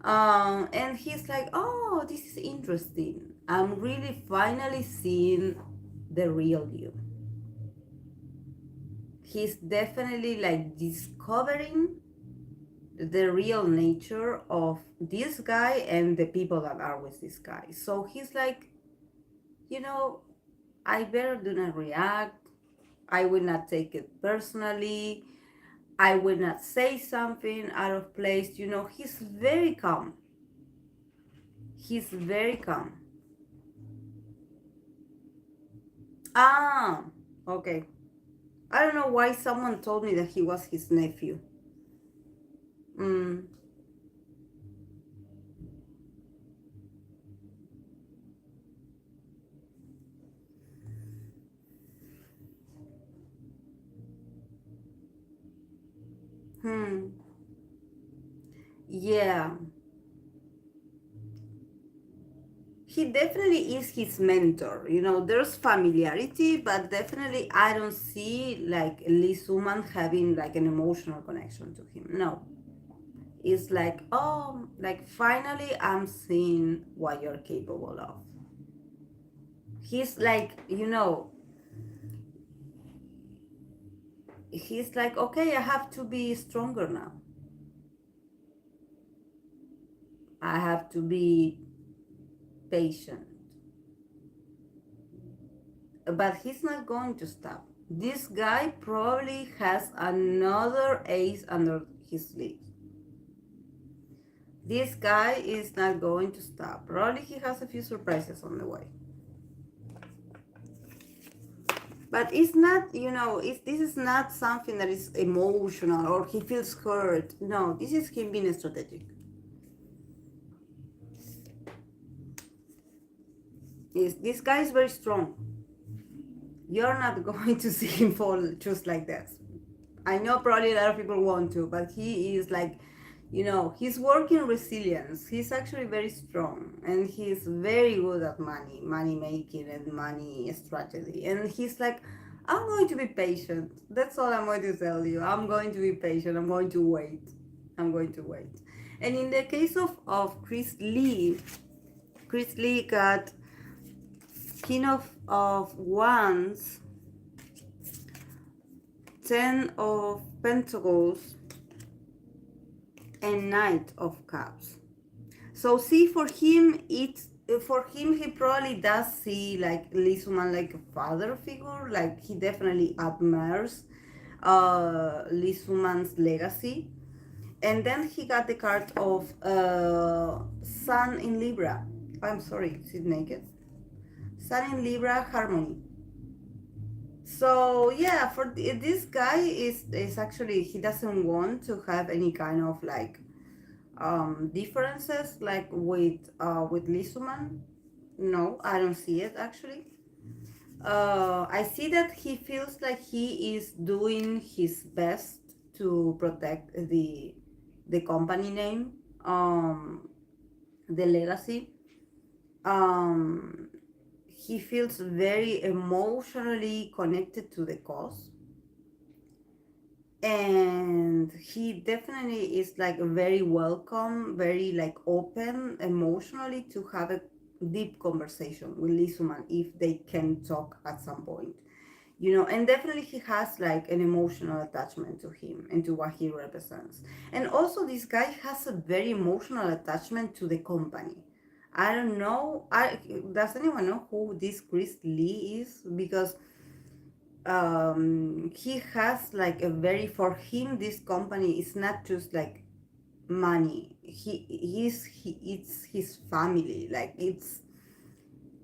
And he's like, oh, this is interesting. I'm really finally seeing the real you. He's definitely like discovering the real nature of this guy and the people that are with this guy. So he's like, you know, I better do not react. I will not take it personally. I will not say something out of place. He's very calm. He's very calm. Ah, okay. I don't know why someone told me that he was his nephew. Mm, hmm. Yeah. He definitely is his mentor. There's familiarity, but definitely I don't see like Lee Suman having like an emotional connection to him. No. It's like, oh, like finally I'm seeing what you're capable of. He's like, he's like, okay, I have to be stronger now. I have to be patient. But he's not going to stop. This guy probably has another ace under his sleeve. This guy is not going to stop. Probably he has a few surprises on the way. But it's not, this is not something that is emotional or he feels hurt. No, this is him being strategic. This guy is very strong. You're not going to see him fall just like this. I know probably a lot of people want to, but he is like, he's working resilience. He's actually very strong and he's very good at money making and money strategy. And he's like, I'm going to be patient. That's all I'm going to tell you. I'm going to be patient. I'm going to wait. I'm going to wait. And in the case of Chris Lee got King of Wands, 10 of Pentacles, and Knight of Cups. So see, for him he probably does see like Lee Suman like a father figure. Like he definitely admires Lee Suman's legacy. And then he got the card of Sun in Libra. I'm sorry, is it naked? Sun in Libra, harmony. So yeah, for this guy is actually, he doesn't want to have any kind of like differences like with Lisuman. No, I don't see it actually. I see that he feels like he is doing his best to protect the company name, the legacy. Um, he feels very emotionally connected to the cause, and he definitely is like very welcome, very like open emotionally to have a deep conversation with Lisuman if they can talk at some point, and definitely he has like an emotional attachment to him and to what he represents. And also this guy has a very emotional attachment to the company. I don't know, does anyone know who this Chris Lee is? Because he has like a very, for him this company is not just like money. It's his family. Like it's,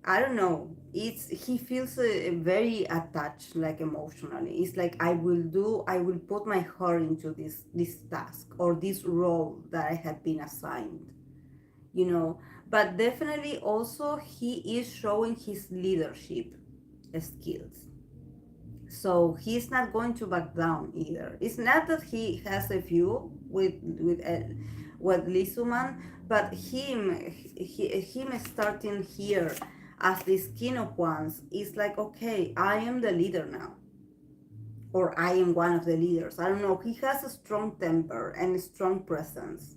I don't know, it's, he feels very attached, like emotionally. It's like I will put my heart into this task or this role that I have been assigned, you know but definitely also he is showing his leadership skills. So he's not going to back down either. It's not that he has a view with Lisuman, but him starting here as this king of wands is like, okay, I am the leader now, or I am one of the leaders. I don't know. He has a strong temper and a strong presence,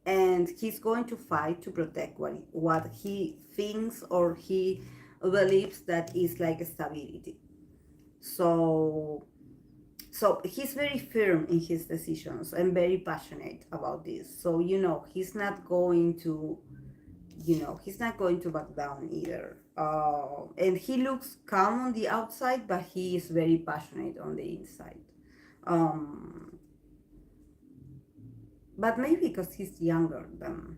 and he's going to fight to protect what he thinks or he believes that is like stability. So he's very firm in his decisions and very passionate about this. So he's not going to back down either. And he looks calm on the outside, but he is very passionate on the inside. um but maybe because he's younger than,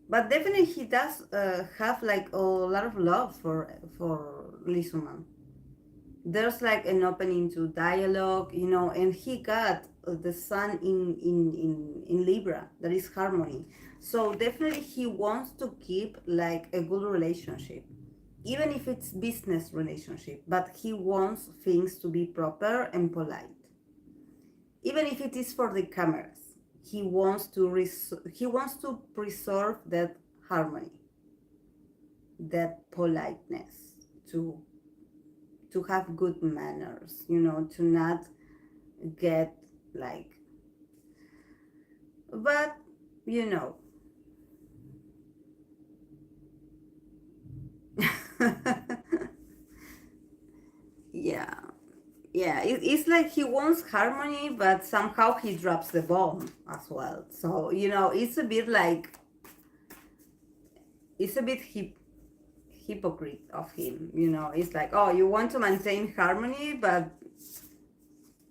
but definitely he does have like a lot of love for Lisuman. There's like an opening to dialogue, and he got the sun in Libra, that is harmony. So definitely he wants to keep like a good relationship, even if it's business relationship, but he wants things to be proper and polite, even if it is for the cameras. He wants to preserve that harmony, that politeness, to have good manners, to not get like, but you know. Yeah, yeah, it's like he wants harmony, but somehow he drops the bomb as well. So it's a bit like, it's a bit hypocrite of him. It's like, oh, you want to maintain harmony, but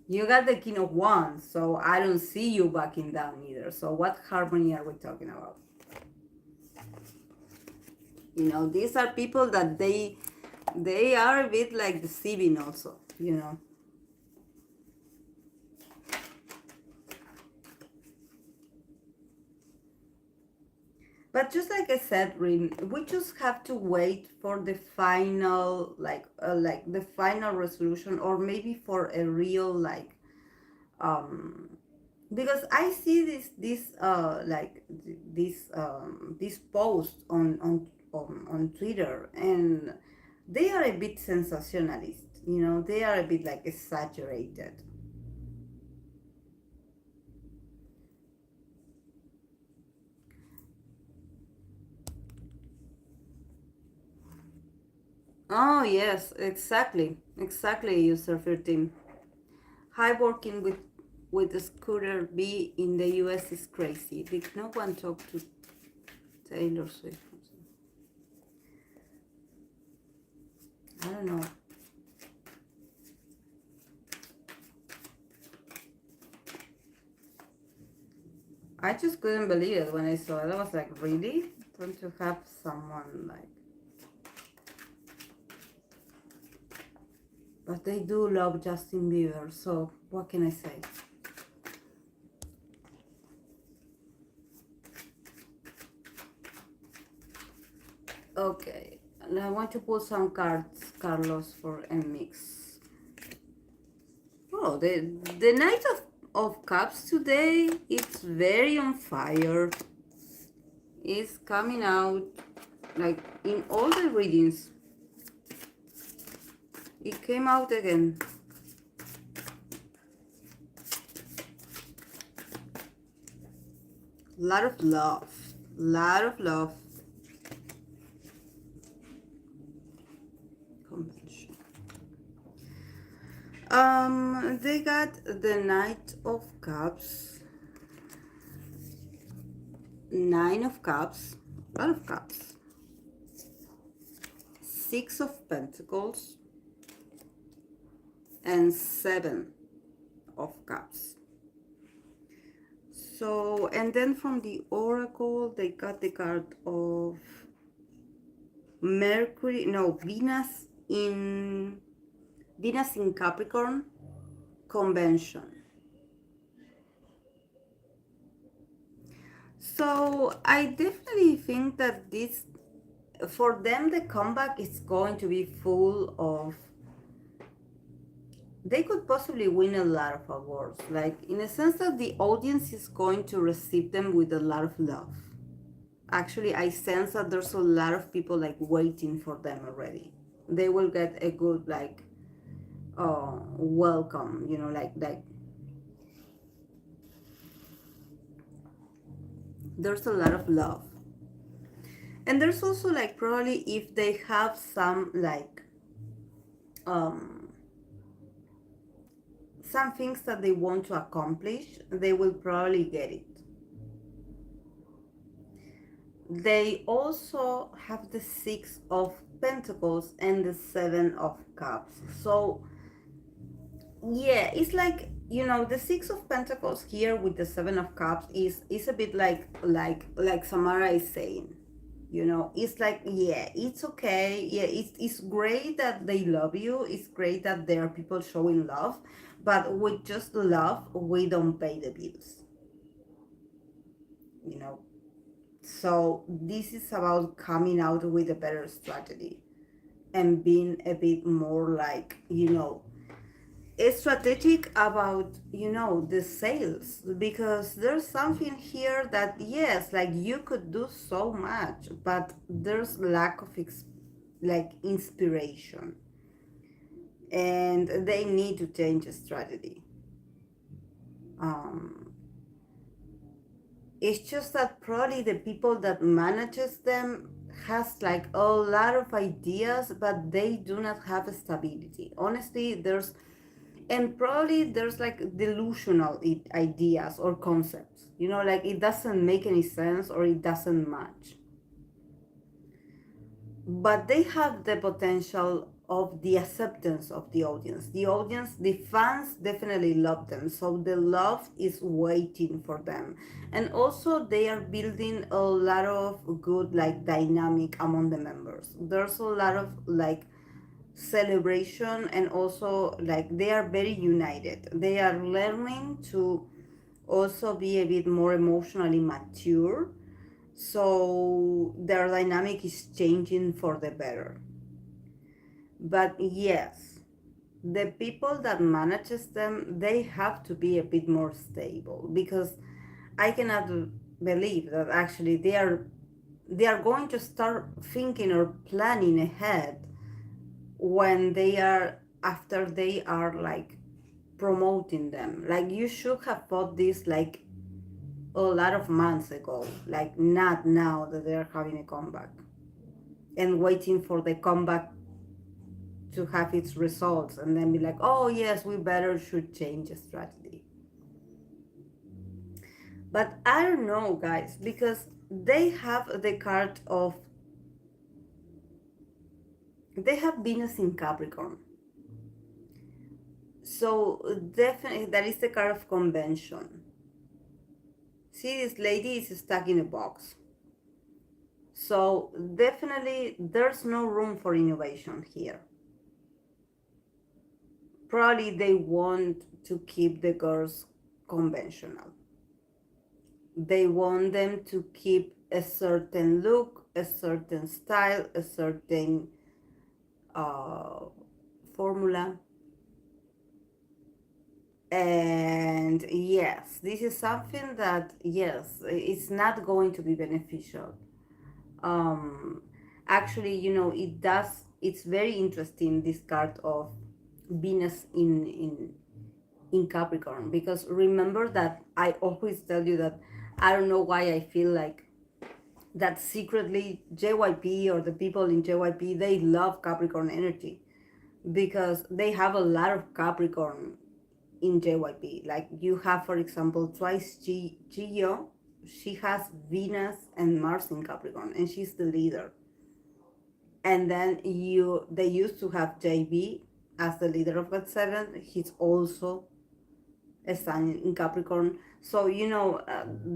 You got the King of Wands, so I don't see you backing down either. So what harmony are we talking about? You know, these are people that they are a bit like deceiving also, you know. But just like I said, Rin, we just have to wait for the final, like the final resolution, or maybe for a real, like, um, because I see this post on Twitter, and they are a bit sensationalist. You know, they are a bit like exaggerated. Oh yes, exactly, user 13. High working with the Scooter B in the US is crazy. Did no one talk to Taylor Swift? I don't know. I just couldn't believe it when I saw it. I was like, really? Don't you have someone like? But they do love Justin Bieber, so what can I say? Okay, and I want to put some cards, Carlos, for Nmixx. Oh, the Knight of Cups today, it's very on fire. It's coming out like in all the readings. It came out again. Lot of love. Lot of love. Convention. They got the Knight of Cups, Nine of Cups, a lot of cups, Six of Pentacles, and Seven of Cups. So, and then from the Oracle, they got the card of Mercury, no, Venus in Capricorn, Convention. So I definitely think that this, for them, the comeback is going to be full of, they could possibly win a lot of awards, like in a sense that the audience is going to receive them with a lot of love. Actually, I sense that there's a lot of people like waiting for them already. They will get a good like welcome, you know, like there's a lot of love. And there's also like probably if they have um some things that they want to accomplish, they will probably get it. They also have the Six of Pentacles and the Seven of Cups. So yeah, it's like, you know, the Six of Pentacles here with the Seven of Cups is a bit like Samara is saying. You know, it's like, yeah, it's okay. Yeah, it's great that they love you. It's great that there are people showing love. But with just love, we don't pay the bills. You know, so this is about coming out with a better strategy and being a bit more like, you know, strategic about, you know, the sales, because there's something here that yes, like you could do so much, but there's lack of like inspiration, and they need to change a strategy. um it's just that probably the people that manages them has like a lot of ideas, but they do not have a stability. Honestly, there's, and probably there's like delusional ideas or concepts, you know, like it doesn't make any sense or it doesn't match, but they have the potential of the acceptance of the audience. The audience, the fans definitely love them. So the love is waiting for them. And also they are building a lot of good like dynamic among the members. There's a lot of like celebration, and also like they are very united. They are learning to also be a bit more emotionally mature. So their dynamic is changing for the better. But yes, the people that manages them, they have to be a bit more stable, because I cannot believe that actually they are going to start thinking or planning ahead when they are, after they are like promoting them. Like you should have thought this like a lot of months ago, like not now that they're having a comeback and waiting for the comeback to have its results and then be like, oh yes, we better should change a strategy. But I don't know, guys, because they have the card of, they have Venus in Capricorn. So definitely that is the card of convention. See, this lady is stuck in a box. So definitely there's no room for innovation here. Probably they want to keep the girls conventional. They want them to keep a certain look, a certain style, a certain uh, formula. And yes, this is something that, yes, it's not going to be beneficial. Um, Actually, it does, it's very interesting, this card of Venus in Capricorn, because remember that I always tell you that I don't know why I feel like that secretly JYP or the people in JYP, they love Capricorn energy, because they have a lot of Capricorn in JYP. Like you have, for example, Twice Jiyo, she has Venus and Mars in Capricorn, and she's the leader. And then they used to have JB as the leader of GOT7. He's also a sun in Capricorn. So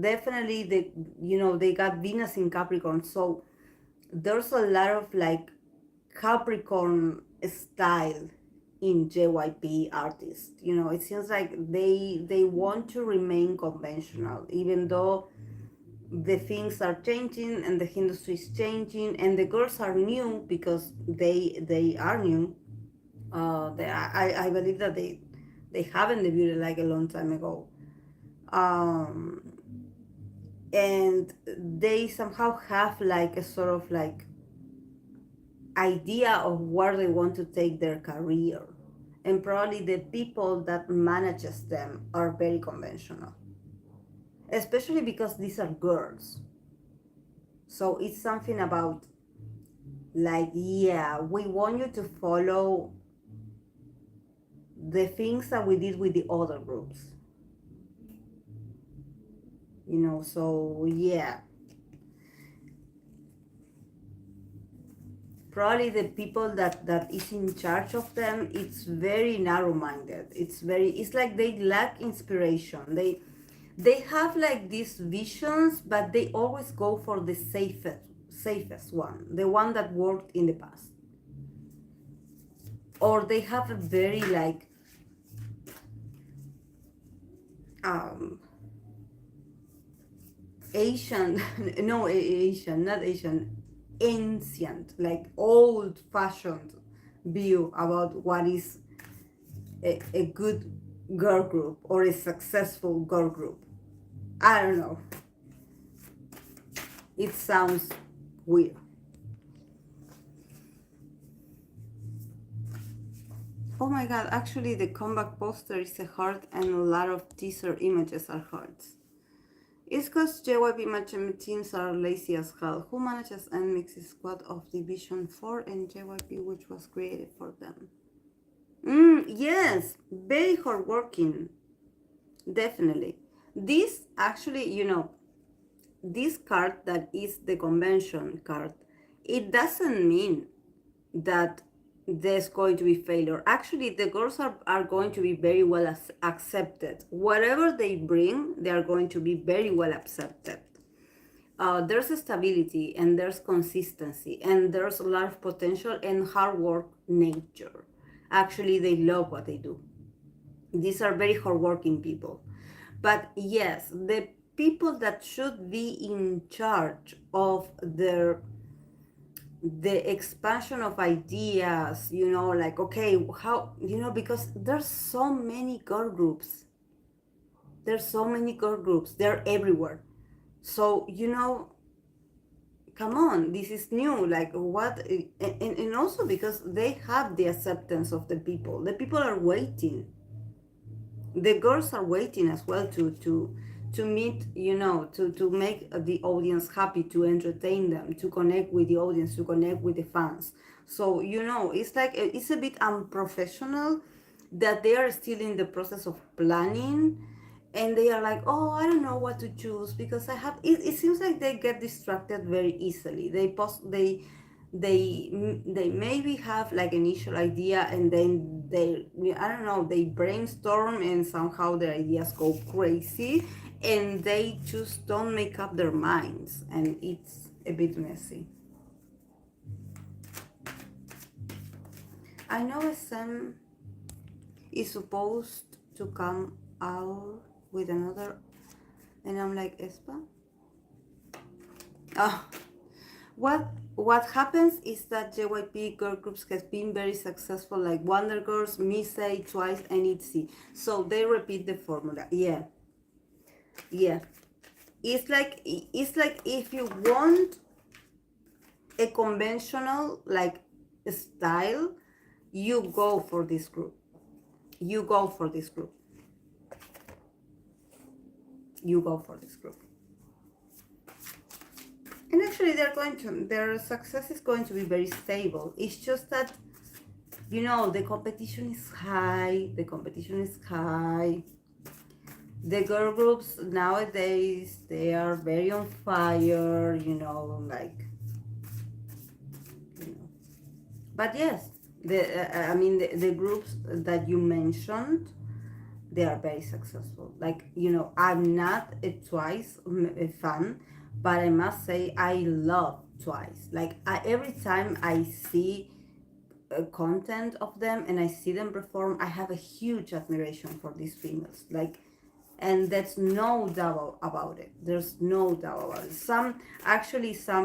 definitely they got Venus in Capricorn. So there's a lot of like Capricorn style in JYP artists. It seems like they want to remain conventional, even though the things are changing and the industry is changing and the girls are new, because they are new. I believe that they haven't debuted like a long time ago. Um, and they somehow have like a sort of like idea of where they want to take their career, and probably the people that manages them are very conventional, especially because these are girls. So it's something about like, yeah, we want you to follow the things that we did with the other groups, so yeah, probably the people that is in charge of them, it's very narrow-minded. It's like they lack inspiration. They have like these visions, but they always go for the safest one, the one that worked in the past. Or they have a very like um Asian, no, Asian, not Asian, ancient, like old fashioned view about what is a good girl group or a successful girl group. I don't know. It sounds weird. Oh my god, actually the comeback poster is a heart and a lot of teaser images are hearts. It's because JYP management teams are lazy as hell. Who manages Nmixx's squad of Division 4 and JYP, which was created for them? Yes, very hardworking. Definitely. This actually, this card that is the convention card, it doesn't mean that there's going to be failure. Actually, the girls are going to be very well accepted. Whatever they bring, they are going to be very well accepted. There's stability and there's consistency and there's a lot of potential and hard work nature. Actually, they love what they do. These are very hardworking people. But yes, the people that should be in charge of the expansion of ideas, like, okay, how, because there's so many girl groups. There's so many girl groups. They're everywhere. So, come on, this is new. Like, what? And also because they have the acceptance of the people. The people are waiting. The girls are waiting as well to meet, to make the audience happy, to entertain them, to connect with the audience, to connect with the fans. So, it's like it's a bit unprofessional that they are still in the process of planning, and they are like, oh, I don't know what to choose because I have it seems like they get distracted very easily. They maybe have like initial idea, and then I don't know, they brainstorm and somehow their ideas go crazy, and they just don't make up their minds, and it's a bit messy. I know SM is supposed to come out with another, and I'm like, Espa? Oh, what happens is that JYP girl groups has been very successful, like Wonder Girls, Nmixx, Twice, and ITZY. So they repeat the formula. Yeah. It's like if you want a conventional like style, you go for this group. You go for this group. You go for this group. And actually their success is going to be very stable. It's just that, the competition is high. The girl groups nowadays, they are very on fire, But yes, the groups that you mentioned, they are very successful. Like, I'm not a Twice a fan, but I must say I love Twice. Like, every time I see content of them and I see them perform, I have a huge admiration for these females. Like, and that's no doubt about it. There's no doubt about it. Some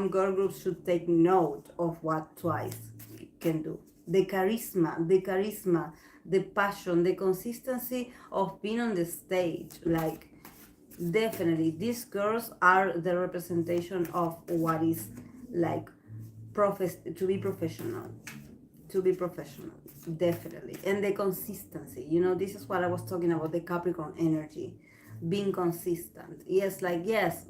girl groups should take note of what Twice can do. The charisma, the passion, the consistency of being on the stage. Like, definitely, these girls are the representation of what is like to be professional. Definitely. And the consistency. This is what I was talking about, the Capricorn energy. Being consistent. Yes,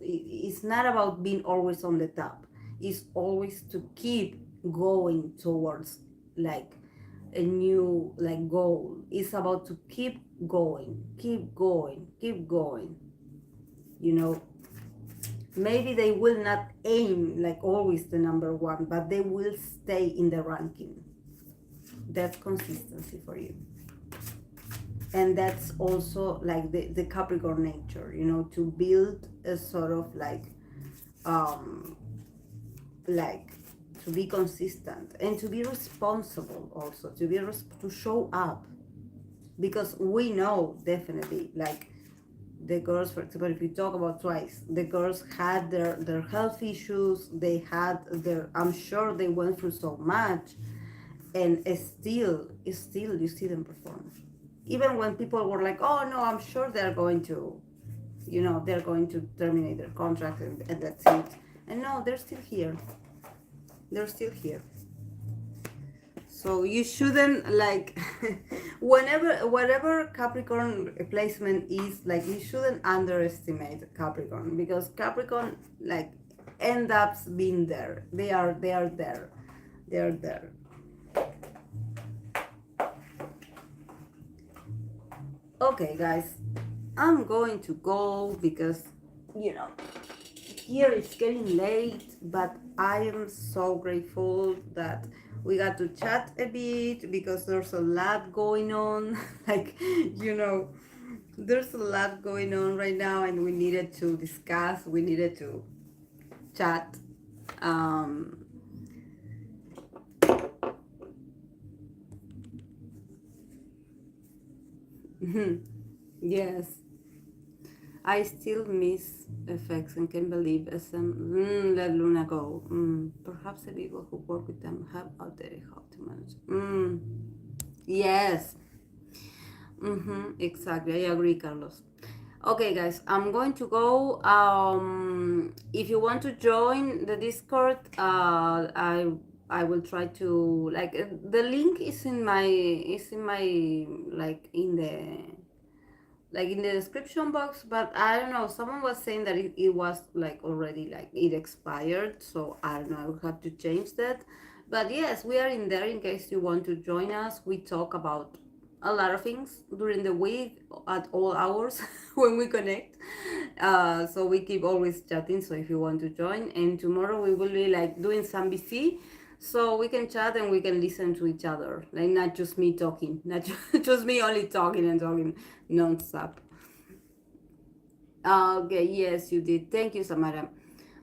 it's not about being always on the top. It's always to keep going towards like a new like goal. It's about to keep going. Maybe they will not aim like always the number one, but they will stay in the ranking. That's consistency for you. And that's also like the Capricorn nature, to build a sort of like to be consistent and to be responsible, also to show up, because we know definitely, like, the girls, for example, if you talk about Twice, the girls had their health issues, they had I'm sure they went through so much, and still you see them perform. Even when people were like, oh no, I'm sure they're going to terminate their contract, and that's it. And no, they're still here. So you shouldn't, like, whatever Capricorn placement is, like, you shouldn't underestimate Capricorn, because Capricorn, like, end up being there. They are there. Okay, guys, I'm going to go because, here it's getting late, but I am so grateful that we got to chat a bit because there's a lot going on. Like, you know, there's a lot going on right now, and we needed to discuss, we needed to chat. Um, yes, I still miss effects and can believe SM. Let Luna go. Perhaps the people who work with them have outdated how to manage. Yes. Exactly. I agree, Carlos. Okay, guys, I'm going to go. If you want to join the Discord, I will try to like the link is in my like in the description box, but I don't know, someone was saying that it was like already like it expired, so I don't know, I will have to change that. But yes, we are in there in case you want to join us. We talk about a lot of things during the week at all hours when we connect. So we keep always chatting, so if you want to join, and tomorrow we will be like doing some BC, so we can chat and we can listen to each other, like not just me talking, not just me only talking and talking non-stop. Okay, yes, you did. Thank you, Samara.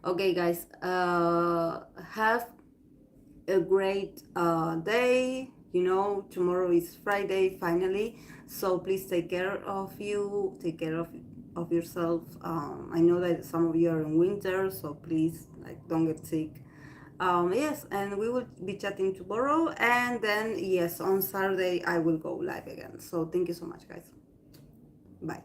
Okay, guys, have a great day. You know, tomorrow is Friday finally, so please take care of you, take care of yourself. I know that some of you are in winter, so please like don't get sick. Yes, and we will be chatting tomorrow, and then yes, on Saturday I will go live again. So thank you so much, guys. Bye.